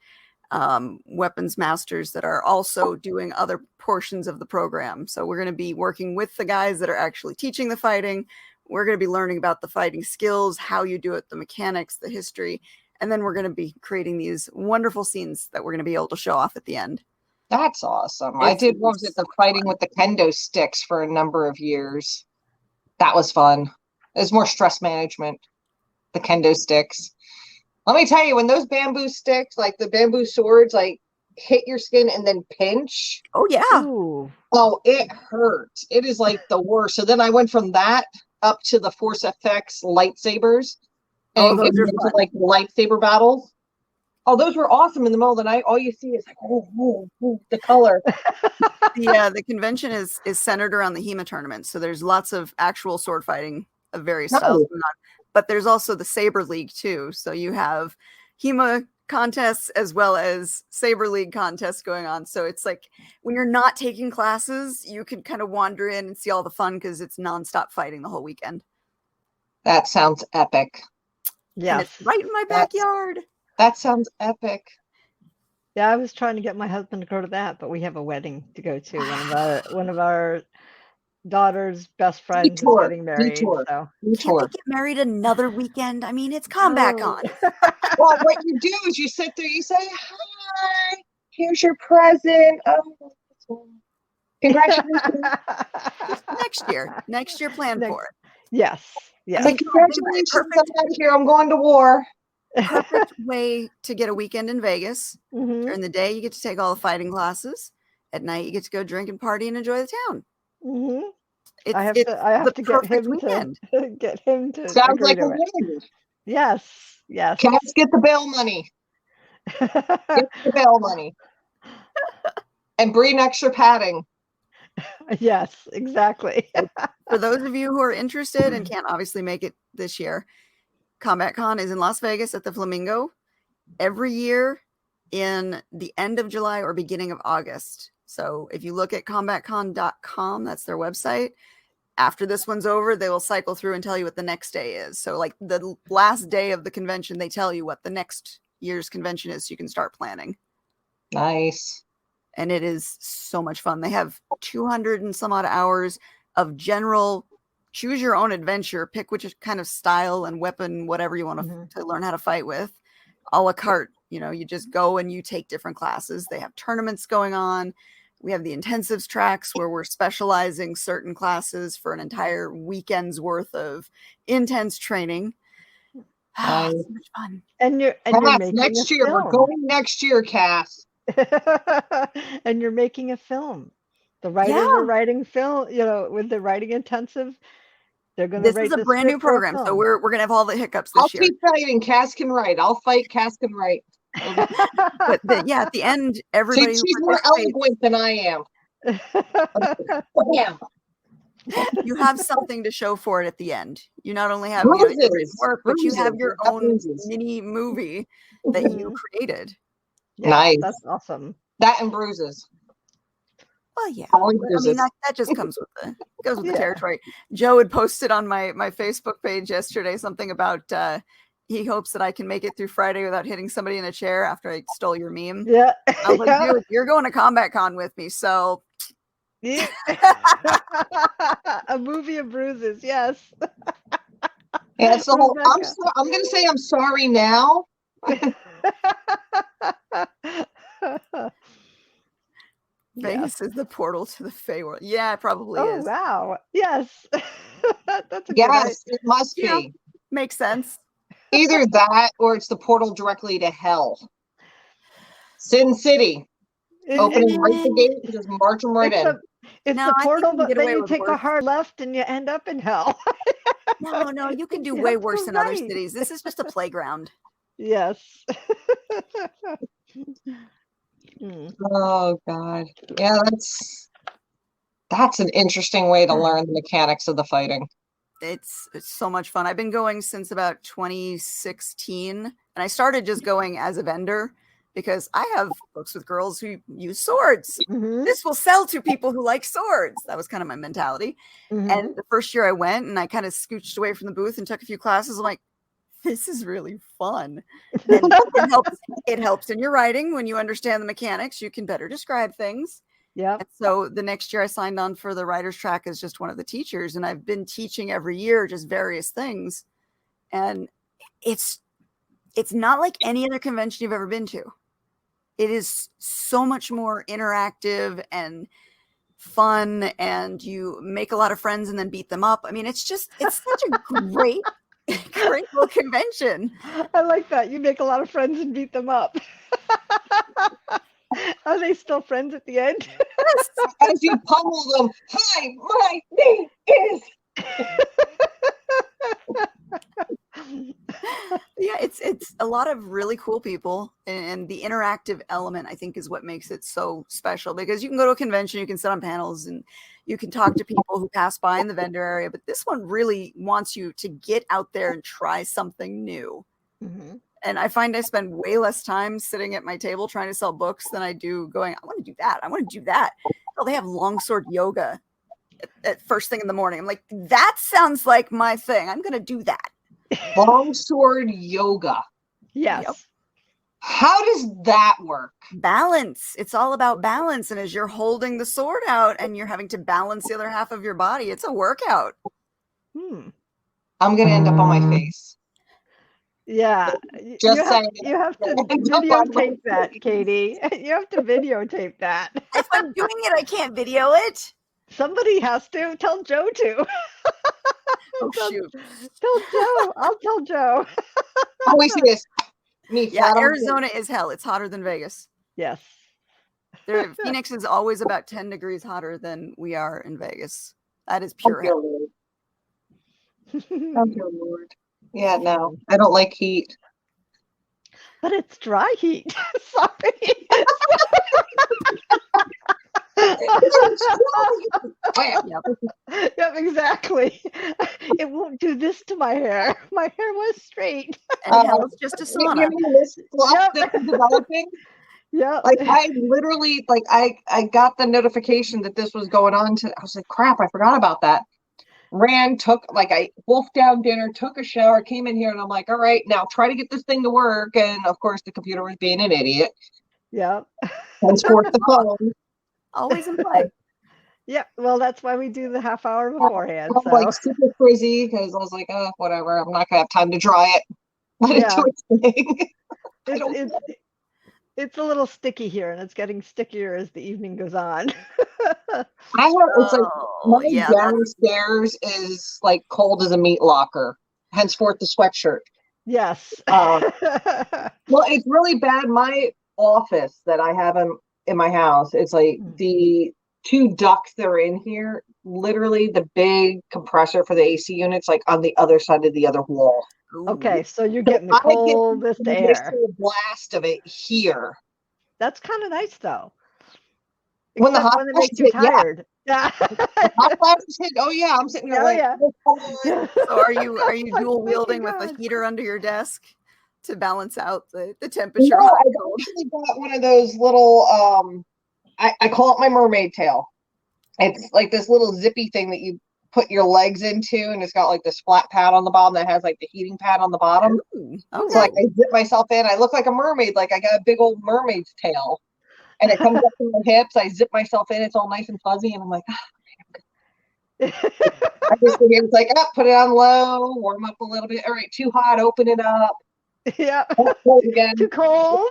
weapons masters that are also doing other portions of the program. So we're going to be working with the guys that are actually teaching the fighting. We're going to be learning about the fighting skills, how you do it, the mechanics, the history, and then we're going to be creating these wonderful scenes that we're going to be able to show off at the end. That's awesome. I did, what was it, the fighting with the kendo sticks for a number of years. That was fun. It was more stress management, the kendo sticks. Let me tell you, when those bamboo sticks, like the bamboo swords, like hit your skin and then pinch. Oh, yeah. Ooh. Oh, it hurts. It is like the worst. So then I went from that up to the Force FX lightsabers and those are into fun. like lightsaber battles. Oh, those were awesome in the middle of the night. All you see is like, the color. The convention is centered around the HEMA tournament. So there's lots of actual sword fighting of various styles going on. But there's also the Saber League too. So you have HEMA contests as well as Saber League contests going on. So it's like when you're not taking classes, you can kind of wander in and see all the fun because it's nonstop fighting the whole weekend. That sounds epic. Yeah, And it's right in my backyard. That sounds epic. Yeah, I was trying to get my husband to go to that, but we have a wedding to go to. One of our daughter's best friends is getting married. So can't they get married another weekend? I mean, it's Combat Con. Well, what you do is you sit there, you say, "Hi, here's your present. Oh, congratulations." Next year, plan for it. Yes. Yes. Like, congratulations, I'm out of here. I'm going to war. Perfect way to get a weekend in Vegas. Mm-hmm. During the day, you get to take all the fighting classes. At night, you get to go drink and party and enjoy the town. Mm-hmm. I have to get him to Sounds like a win. Yes. Cats get the bail money. Get the bail money. And bring extra padding. Yes, exactly. For those of you who are interested and can't obviously make it this year, Combat Con is in Las Vegas at the Flamingo every year in the end of July or beginning of August. So if you look at combatcon.com, that's their website. After this one's over, they will cycle through and tell you what the next day is. So like the last day of the convention, they tell you what the next year's convention is so you can start planning. Nice. And it is so much fun. They have 200 and some odd hours of general choose your own adventure, pick which kind of style and weapon, whatever you want to learn how to fight with. A la carte, you just go and you take different classes. They have tournaments going on. We have the intensives tracks where we're specializing certain classes for an entire weekend's worth of intense training. So much fun. And you're making next a year. film. We're going next year, Cass. And you're making a film. The writers are writing film, with the writing intensive. They're going to write this is a brand new program, so we're going to have all the hiccups this year. I'll keep fighting. Cass can write. I'll fight. Cass can write. But at the end, everybody she's more eloquent than I am. Yeah. You have something to show for it at the end. You not only have work, but you have your own mini movie that you created. Yeah, nice. That's awesome. That and bruises. Well, yeah. I mean, that just comes with the territory. Joe had posted on my Facebook page yesterday something about he hopes that I can make it through Friday without hitting somebody in a chair after I stole your meme. Yeah. I was like, dude, you're going to Combat Con with me, so yeah. A movie of bruises, yes. Yeah, it's the whole I'm gonna say I'm sorry now. Vegas is the portal to the Fey world. Yeah, it probably Oh is. wow. Yes. That's a Yes, it must Yeah. be. Makes sense. Either that or it's the portal directly to hell. Sin City. good. Opening right the gate and just march them right in. It's No, the I think portal, you can but get then away you with take a worse. hard left and you end up in hell. No, you can do You way have to worse go in other right. cities. This is just a playground. Yes. Oh God. Yeah, that's an interesting way to learn the mechanics of the fighting. It's so much fun. I've been going since about 2016, and I started just going as a vendor because I have books with girls who use swords. Mhm. This will sell to people who like swords. That was kind of my mentality. Mhm. And the first year I went and I kind of scooched away from the booth and took a few classes. I'm like, this is really fun. And it helps in your writing when you understand the mechanics. You can better describe things. Yep. And so the next year I signed on for the writer's track as just one of the teachers. And I've been teaching every year, just various things. And it's not like any other convention you've ever been to. It is so much more interactive and fun, and you make a lot of friends and then beat them up. I mean, it's such a great little convention. I like that. You make a lot of friends and beat them up. Are they still friends at the end? As you pummel them, hi, my name is. Yeah, it's a lot of really cool people, and the interactive element I think is what makes it so special, because you can go to a convention, you can sit on panels, and you can talk to people who pass by in the vendor area, but this one really wants you to get out there and try something new. Mm-hmm. And I find I spend way less time sitting at my table trying to sell books than I do going, I want to do that. I want to do that. Oh, they have longsword yoga at first thing in the morning. I'm like, that sounds like my thing. I'm going to do that. Longsword yoga. Yes. Yep. How does that work? Balance. It's all about balance. And as you're holding the sword out and you're having to balance the other half of your body, it's a workout. I'm going to end up on my face. Yeah. Just saying. You have to videotape that, Katie. You have to videotape that. If I'm doing it, I can't video it. Somebody has to. Tell Joe to. Oh, shoot. Tell Joe. I'll tell Joe. Always this. Yeah, Arizona is hell. It's hotter than Vegas. Yes. Phoenix is always about 10 degrees hotter than we are in Vegas. That is pure hell. Oh, dear Lord. Yeah, no, I don't like heat. But it's dry heat. Sorry. Yep, exactly. It won't do this to my hair. My hair was straight. And hell is just a sauna. You mean this fluff that's developing? Yeah. Like I literally, like I got the notification that this was going on. I was like, crap, I forgot about that. I wolfed down dinner, took a shower, came in here, and I'm like, all right, now try to get this thing to work. And of course, the computer was being an idiot. Yeah. Henceforth, the phone. Always in play. Yeah, well, that's why we do the half hour beforehand. I'm like super frizzy because I was like, oh, whatever. I'm not gonna have time to dry it. Let it do its thing. It's a little sticky here, and it's getting stickier as the evening goes on. It's like my downstairs is like cold as a meat locker. Henceforth, the sweatshirt. Yes. Well, it's really bad. My office that I have in my house, it's like the two ducts that are in here. Literally, the big compressor for the AC unit's like on the other side of the other wall. Okay, so you're getting the coldest air. Blast of it here. That's kind of nice, though. When the hot when it makes you tired. Yeah. Hot flashes hit. Oh yeah, I'm sitting there So are you dual wielding with a heater under your desk to balance out the temperature? No, I actually got one of those little I call it my mermaid tail. It's like this little zippy thing that you put your legs into, and it's got like this flat pad on the bottom that has like the heating pad on the bottom. Okay. So like I zip myself in, I look like a mermaid, like I got a big old mermaid's tail. And it comes up to my hips, I zip myself in, it's all nice and fuzzy, and I'm like, I just sit here, it's like, put it on low, warm up a little bit. All right, too hot, open it up. Yeah. Cold again. Too cold.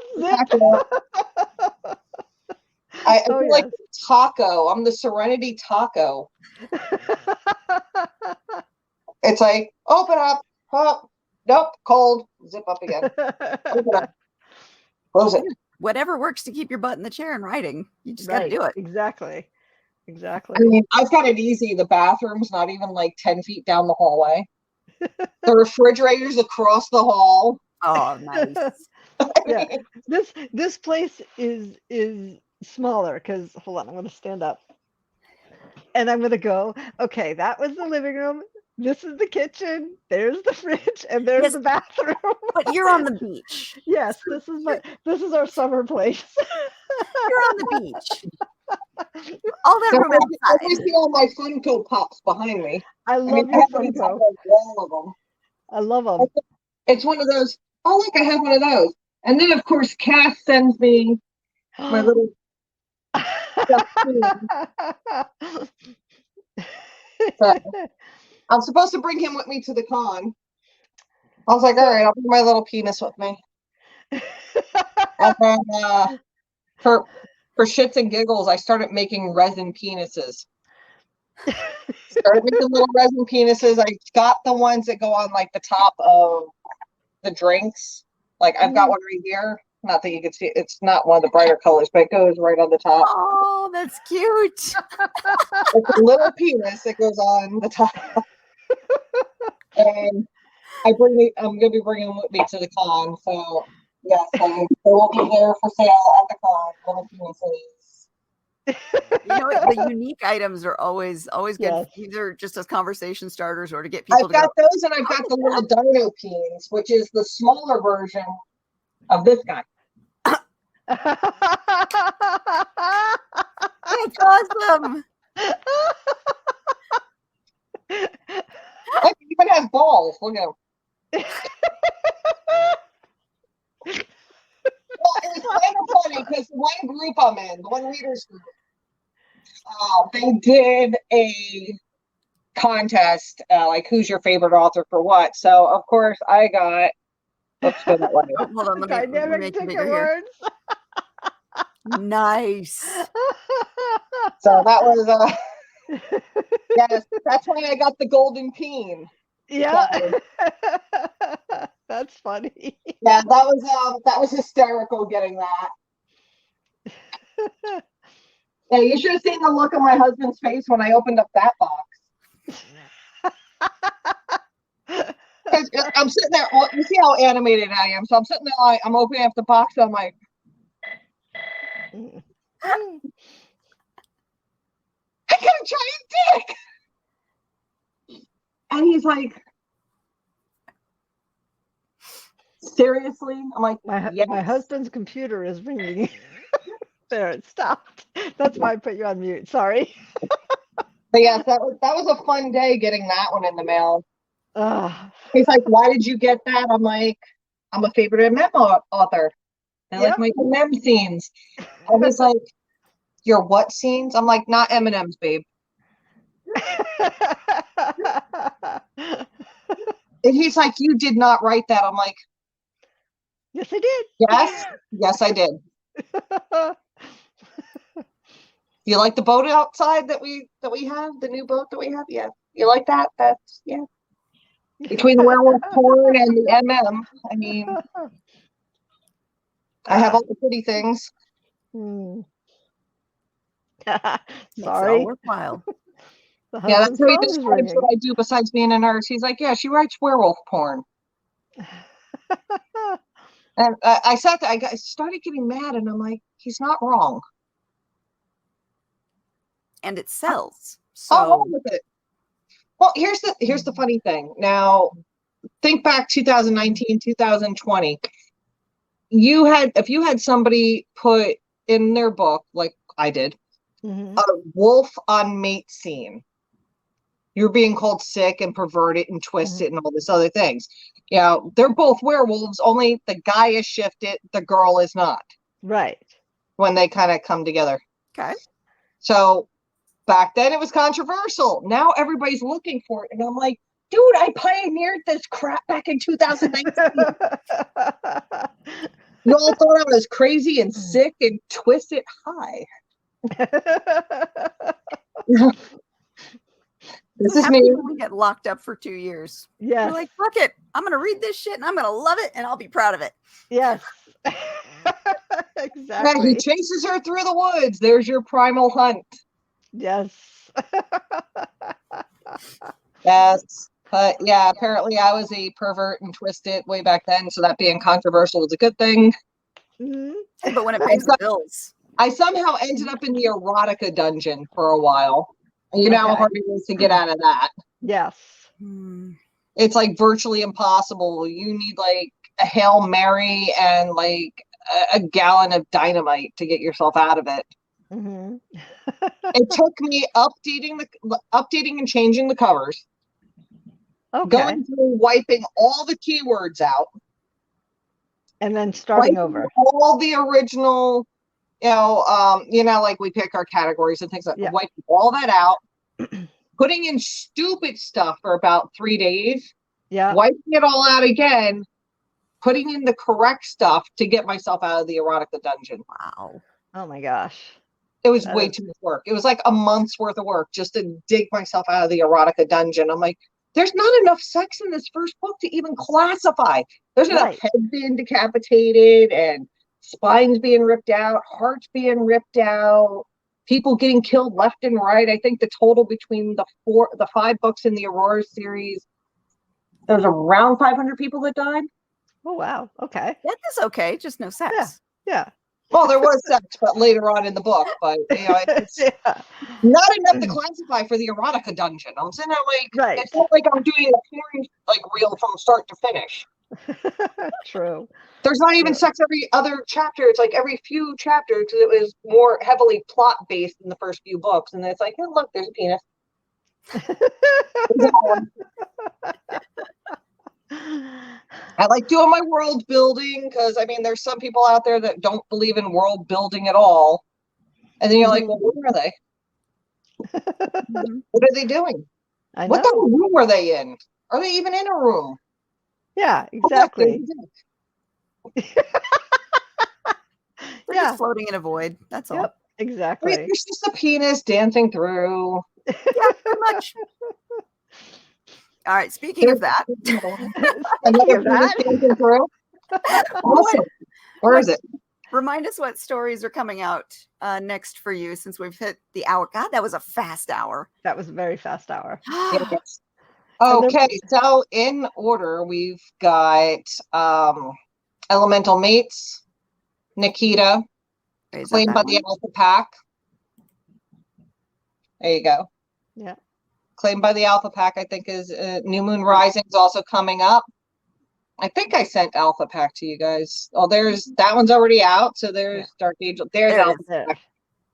I Oh, feel like taco. I'm the Serenity taco. It's like, open up. Oh, nope, cold. Zip up again. Open up. Close it. Whatever works to keep your butt in the chair and writing. You just got to Right, do it. exactly. I mean, I've got it easy. The bathroom's not even like 10 feet down the hallway. The refrigerator's across the hall. Oh, nice. Yeah, this place is smaller because hold on, I'm gonna stand up and I'm gonna go. Okay, that was the living room. This is the kitchen. There's the fridge, and there's Yes, the bathroom. But you're on the beach. Yes, this is our summer place. You're on the beach. All that room I outside. see all my Funko Pops behind me. I I love mean, I your have a Funko. wall of them. I love them. It's one of those. Oh, look, I have one of those. And then, of course, Cass sends me my little. So, I'm supposed to bring him with me to the con. I was like, all right, I'll bring my little penis with me. And then, for shits and giggles, I started making resin penises. Started making little resin penises. I got the ones that go on like the top of the drinks. Like I've got one right here. Not that you can see, it's not one of the brighter colors, but it goes right on the top. Oh, that's cute. It's a little penis that goes on the top. And I'm going to be bringing them with me to the con. So yes, they will be there for sale at the con. Little penises. You know, the unique items are always good, Yes. either just as conversation starters or to get people I've got those, and I've got the little dino peens, which is the smaller version of this guy. That's awesome. Look, he even has balls. Look at him. Well, it was kind of funny because the one group I'm in, the one readers group, they did a contest, like who's your favorite author for what. So of course I got. Let's go that way. Oh, hold on, let me Dynamic make it ticket bigger here. words. Nice. So that was yes, that's why I got the golden peen. Yeah. So, that's funny. yeah, that was hysterical getting that. Yeah, you should have seen the look on my husband's face when I opened up that box. I'm sitting there. Well, you see how animated I am. So I'm sitting there like I'm opening up the box. And I'm like, I got a giant dick. And he's like, seriously? I'm like, yes. My husband's computer is ringing. There, it stopped. That's why I put you on mute. Sorry. But yes, that was a fun day getting that one in the mail. He's like, why did you get that? I'm like, I'm a favorite MM author. I like my MM scenes. And he's like, your what scenes? I'm like, not M&M's, babe. And he's like, you did not write that. I'm like, yes, I did. Yes, I did. You like the boat outside that we have, the new boat that we have? Yeah. You like that? That's yeah. Between the werewolf porn and the MM, I mean, I have all the pretty things. Sorry. Worthwhile. Yeah, that's how he describes what I do besides being a nurse. He's like, yeah, she writes werewolf porn. And I sat there, I started getting mad, and I'm like, he's not wrong. And it sells. I'm wrong with it. Well, here's the funny thing. Now, think back 2019, 2020. If you had somebody put in their book, like I did, a wolf on mate scene, you're being called sick and perverted and twisted and all these other things. You know, they're both werewolves, only the guy is shifted, the girl is not. Right. When they kind of come together. Okay. So back then it was controversial. Now everybody's looking for it. And I'm like, dude, I pioneered this crap back in 2019. You all thought I was crazy and sick and twisted. Hi. This What is me. happens when we get locked up for 2 years. Yes. You're like, fuck it. I'm going to read this shit and I'm going to love it and I'll be proud of it. Yes. Yeah, Exactly. he chases her through the woods. There's your primal hunt. Yes. Yes. But yeah, apparently I was a pervert and twisted way back then, so that being controversial was a good thing. Mhm. Hey, but when it pays the bills. I somehow ended up in the erotica dungeon for a while. You know how Okay. hard it is to get out of that. Yes. Hmm. It's like virtually impossible. You need like a Hail Mary and like a gallon of dynamite to get yourself out of it. Hmm. It took me updating and changing the covers, Okay. going through wiping all the keywords out, And then starting wiping over. all the original, like we pick our categories and things like Yeah. wiping all that out, putting in stupid stuff for about 3 days, Yeah. wiping it all out again, putting in the correct stuff to get myself out of the erotica dungeon. Wow. Oh my gosh. It was That way is- too much work. It was like a month's worth of work just to dig myself out of the erotica dungeon. I'm like, there's not enough sex in this first book to even classify. There's enough Right. heads being decapitated and spines being ripped out, hearts being ripped out, people getting killed left and right. I think the total between the 5 books in the Aurora series, there's around 500 people that died. Oh wow. Okay. That is okay. Just no sex. Yeah. Well, there was sex, but later on in the book. But it's Yeah. not enough to classify for the erotica dungeon. I'm sitting there like, Right. it's not like I'm doing a porn like reel from start to finish. True. There's not even True. sex every other chapter. It's like every few chapters because it was more heavily plot based in the first few books. And it's like, oh, look, there's a penis. I like doing my world building because I mean, there's some people out there that don't believe in world building at all. And then you're like, well, where are they? What are they doing? I What know. kind of room are they in? Are they even in a room? Yeah, Oh, look, exactly. there's We're Yeah. just floating in a void. That's all. Yep. Exactly. There's just a penis dancing through. Yeah, pretty much. All right. Speaking of that, Another of that. penis dancing through. Awesome. Where is it? remind us what stories are coming out next for you since we've hit the hour. God, that was a fast hour. That was a very fast hour. Yes. And then- Okay, so in order, we've got Elemental Mates, Nikita, Wait, is that Claimed by that the one? Alpha Pack. There you go. Yeah. Claimed by the Alpha Pack, I think, is New Moon Rising is also coming up. I think I sent Alpha Pack to you guys. Oh, there's that one's already out. So there's Dark Angel. There's There it Alpha There. Pack.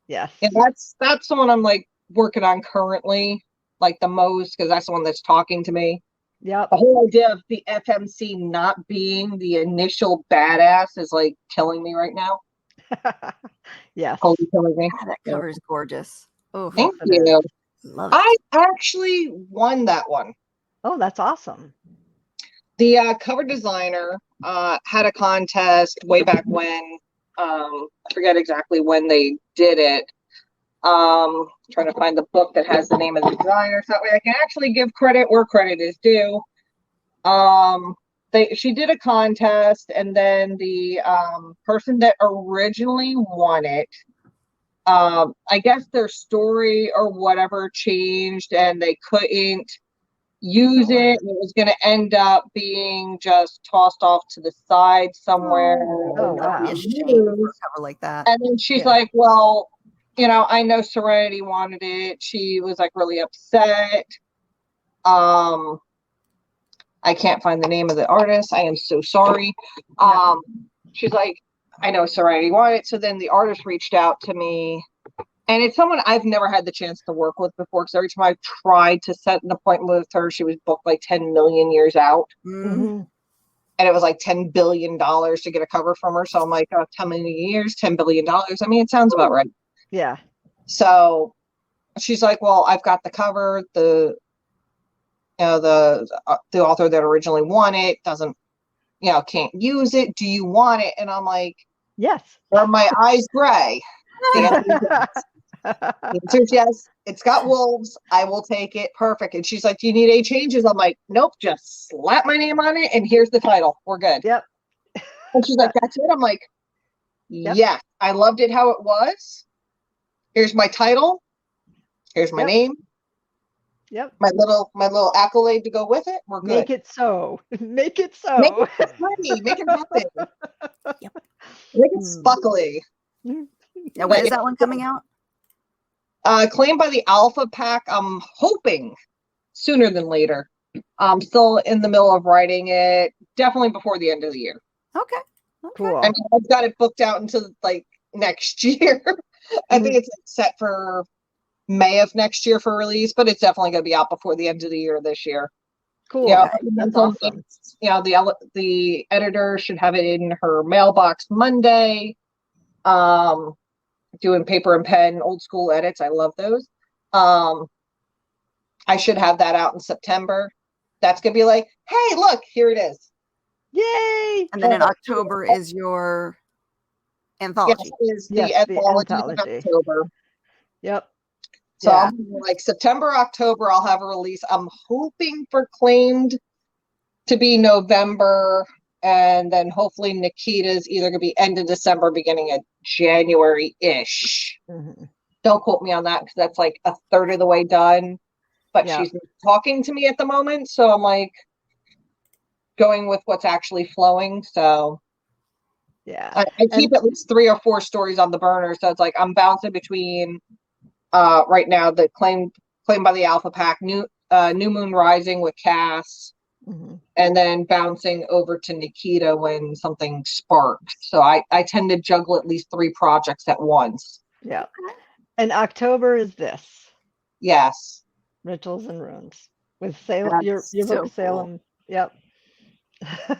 Yes. And that's the one I'm like working on currently, like the most, because that's the one that's talking to me. Yep. The whole idea of the FMC not being the initial badass is like killing me right now. Yes. Totally killing me. God, that cover is gorgeous. Oh, Thank Yes, it you. love it. I actually won that one. Oh, that's awesome. The cover designer had a contest way back when. I forget exactly when they did it. Trying to find the book that has the name of the designer, so that way I can actually give credit where credit is due. She did a contest, and then the person that originally won it, I guess their story or whatever changed, and they couldn't use it. And it was going to end up being just tossed off to the side somewhere. Oh, That would be wow. a shame for a cover like that. And then she's Yeah. like, well, I know Serenity wanted it. She was like really upset. I can't find the name of the artist. I am so sorry. Yeah. She's like, I know Serenity wanted it. So then the artist reached out to me. And it's someone I've never had the chance to work with before, because every time I've tried to set an appointment with her, she was booked like 10 million years out. Mhm. And it was like $10 billion to get a cover from her. So I'm like, oh, 10 million years, $10 billion. I mean, it sounds about right. Yeah. So she's like, well, I've got the cover. The author that originally won it doesn't, can't use it. Do you want it? And I'm like, Yes. are my eyes gray? The answer is yes. The answer is yes. It's got wolves. I will take it. Perfect. And she's like, do you need any changes? I'm like, nope, just slap my name on it and here's the title. We're good. Yep. And she's like, that's it? I'm like, yes. I loved it how it was. Here's my title. Here's my name. Yep. My little accolade to go with it. We're good. Make it so. Make it so. Make it pretty. Make it happen. Yep. Make it sparkly. Now, when is that one coming out? Claimed by the Alpha Pack. I'm hoping sooner than later. I'm still in the middle of writing it. Definitely before the end of the year. Okay. Cool. I mean, I've got it booked out until like next year. I think it's set for May of next year for release, but it's definitely going to be out before the end of the year this year. Cool. Yeah, That's awesome. You know, the editor should have it in her mailbox Monday. Doing paper and pen, old school edits. I love those. I should have that out in September. That's gonna be like, hey, look, here it is. Yay! And then in October is your anthology. Yes, is the Yes, the anthology in anthology. October. Yep. So I'll be like September, October, I'll have a release. I'm hoping for Claimed to be November, and then hopefully Nikita's either gonna be end of December, beginning of January-ish. Don't quote me on that because that's like a third of the way done. But she's talking to me at the moment, so I'm like going with what's actually flowing. So I keep at least 3 or 4 stories on the burner. So it's like I'm bouncing between right now the claimed by the Alpha Pack, New Moon Rising with Cass, and then bouncing over to Nikita when something sparks. So I tend to juggle at least 3 projects at once. Yeah. And October is this. Yes. Rituals and Runes with Salem. Your book, Salem. Cool. Yep.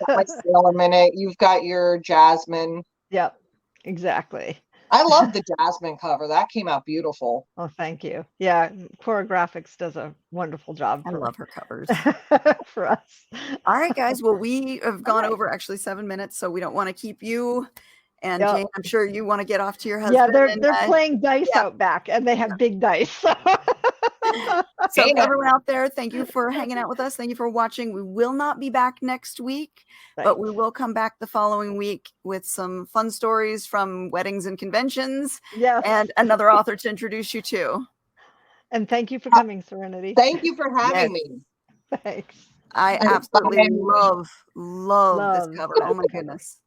My Salem in it. You've got your Jasmine. Yep. Exactly. I love the Jasmine cover. That came out beautiful. Oh, thank you. Yeah, Core Graphics does a wonderful job. I love her covers. For us. All right, guys. Well, we have gone over actually 7 minutes, so we don't want to keep you. And Jane, I'm sure you want to get off to your husband. Yeah, they're playing dice out back, and they have big dice. So everyone out there, thank you for hanging out with us. Thank you for watching. We will not be back next week, but we will come back the following week with some fun stories from weddings and conventions. And another author to introduce you to. And thank you for coming, Serenity. Thank you for having me. Thanks. I absolutely love this cover. Oh my goodness.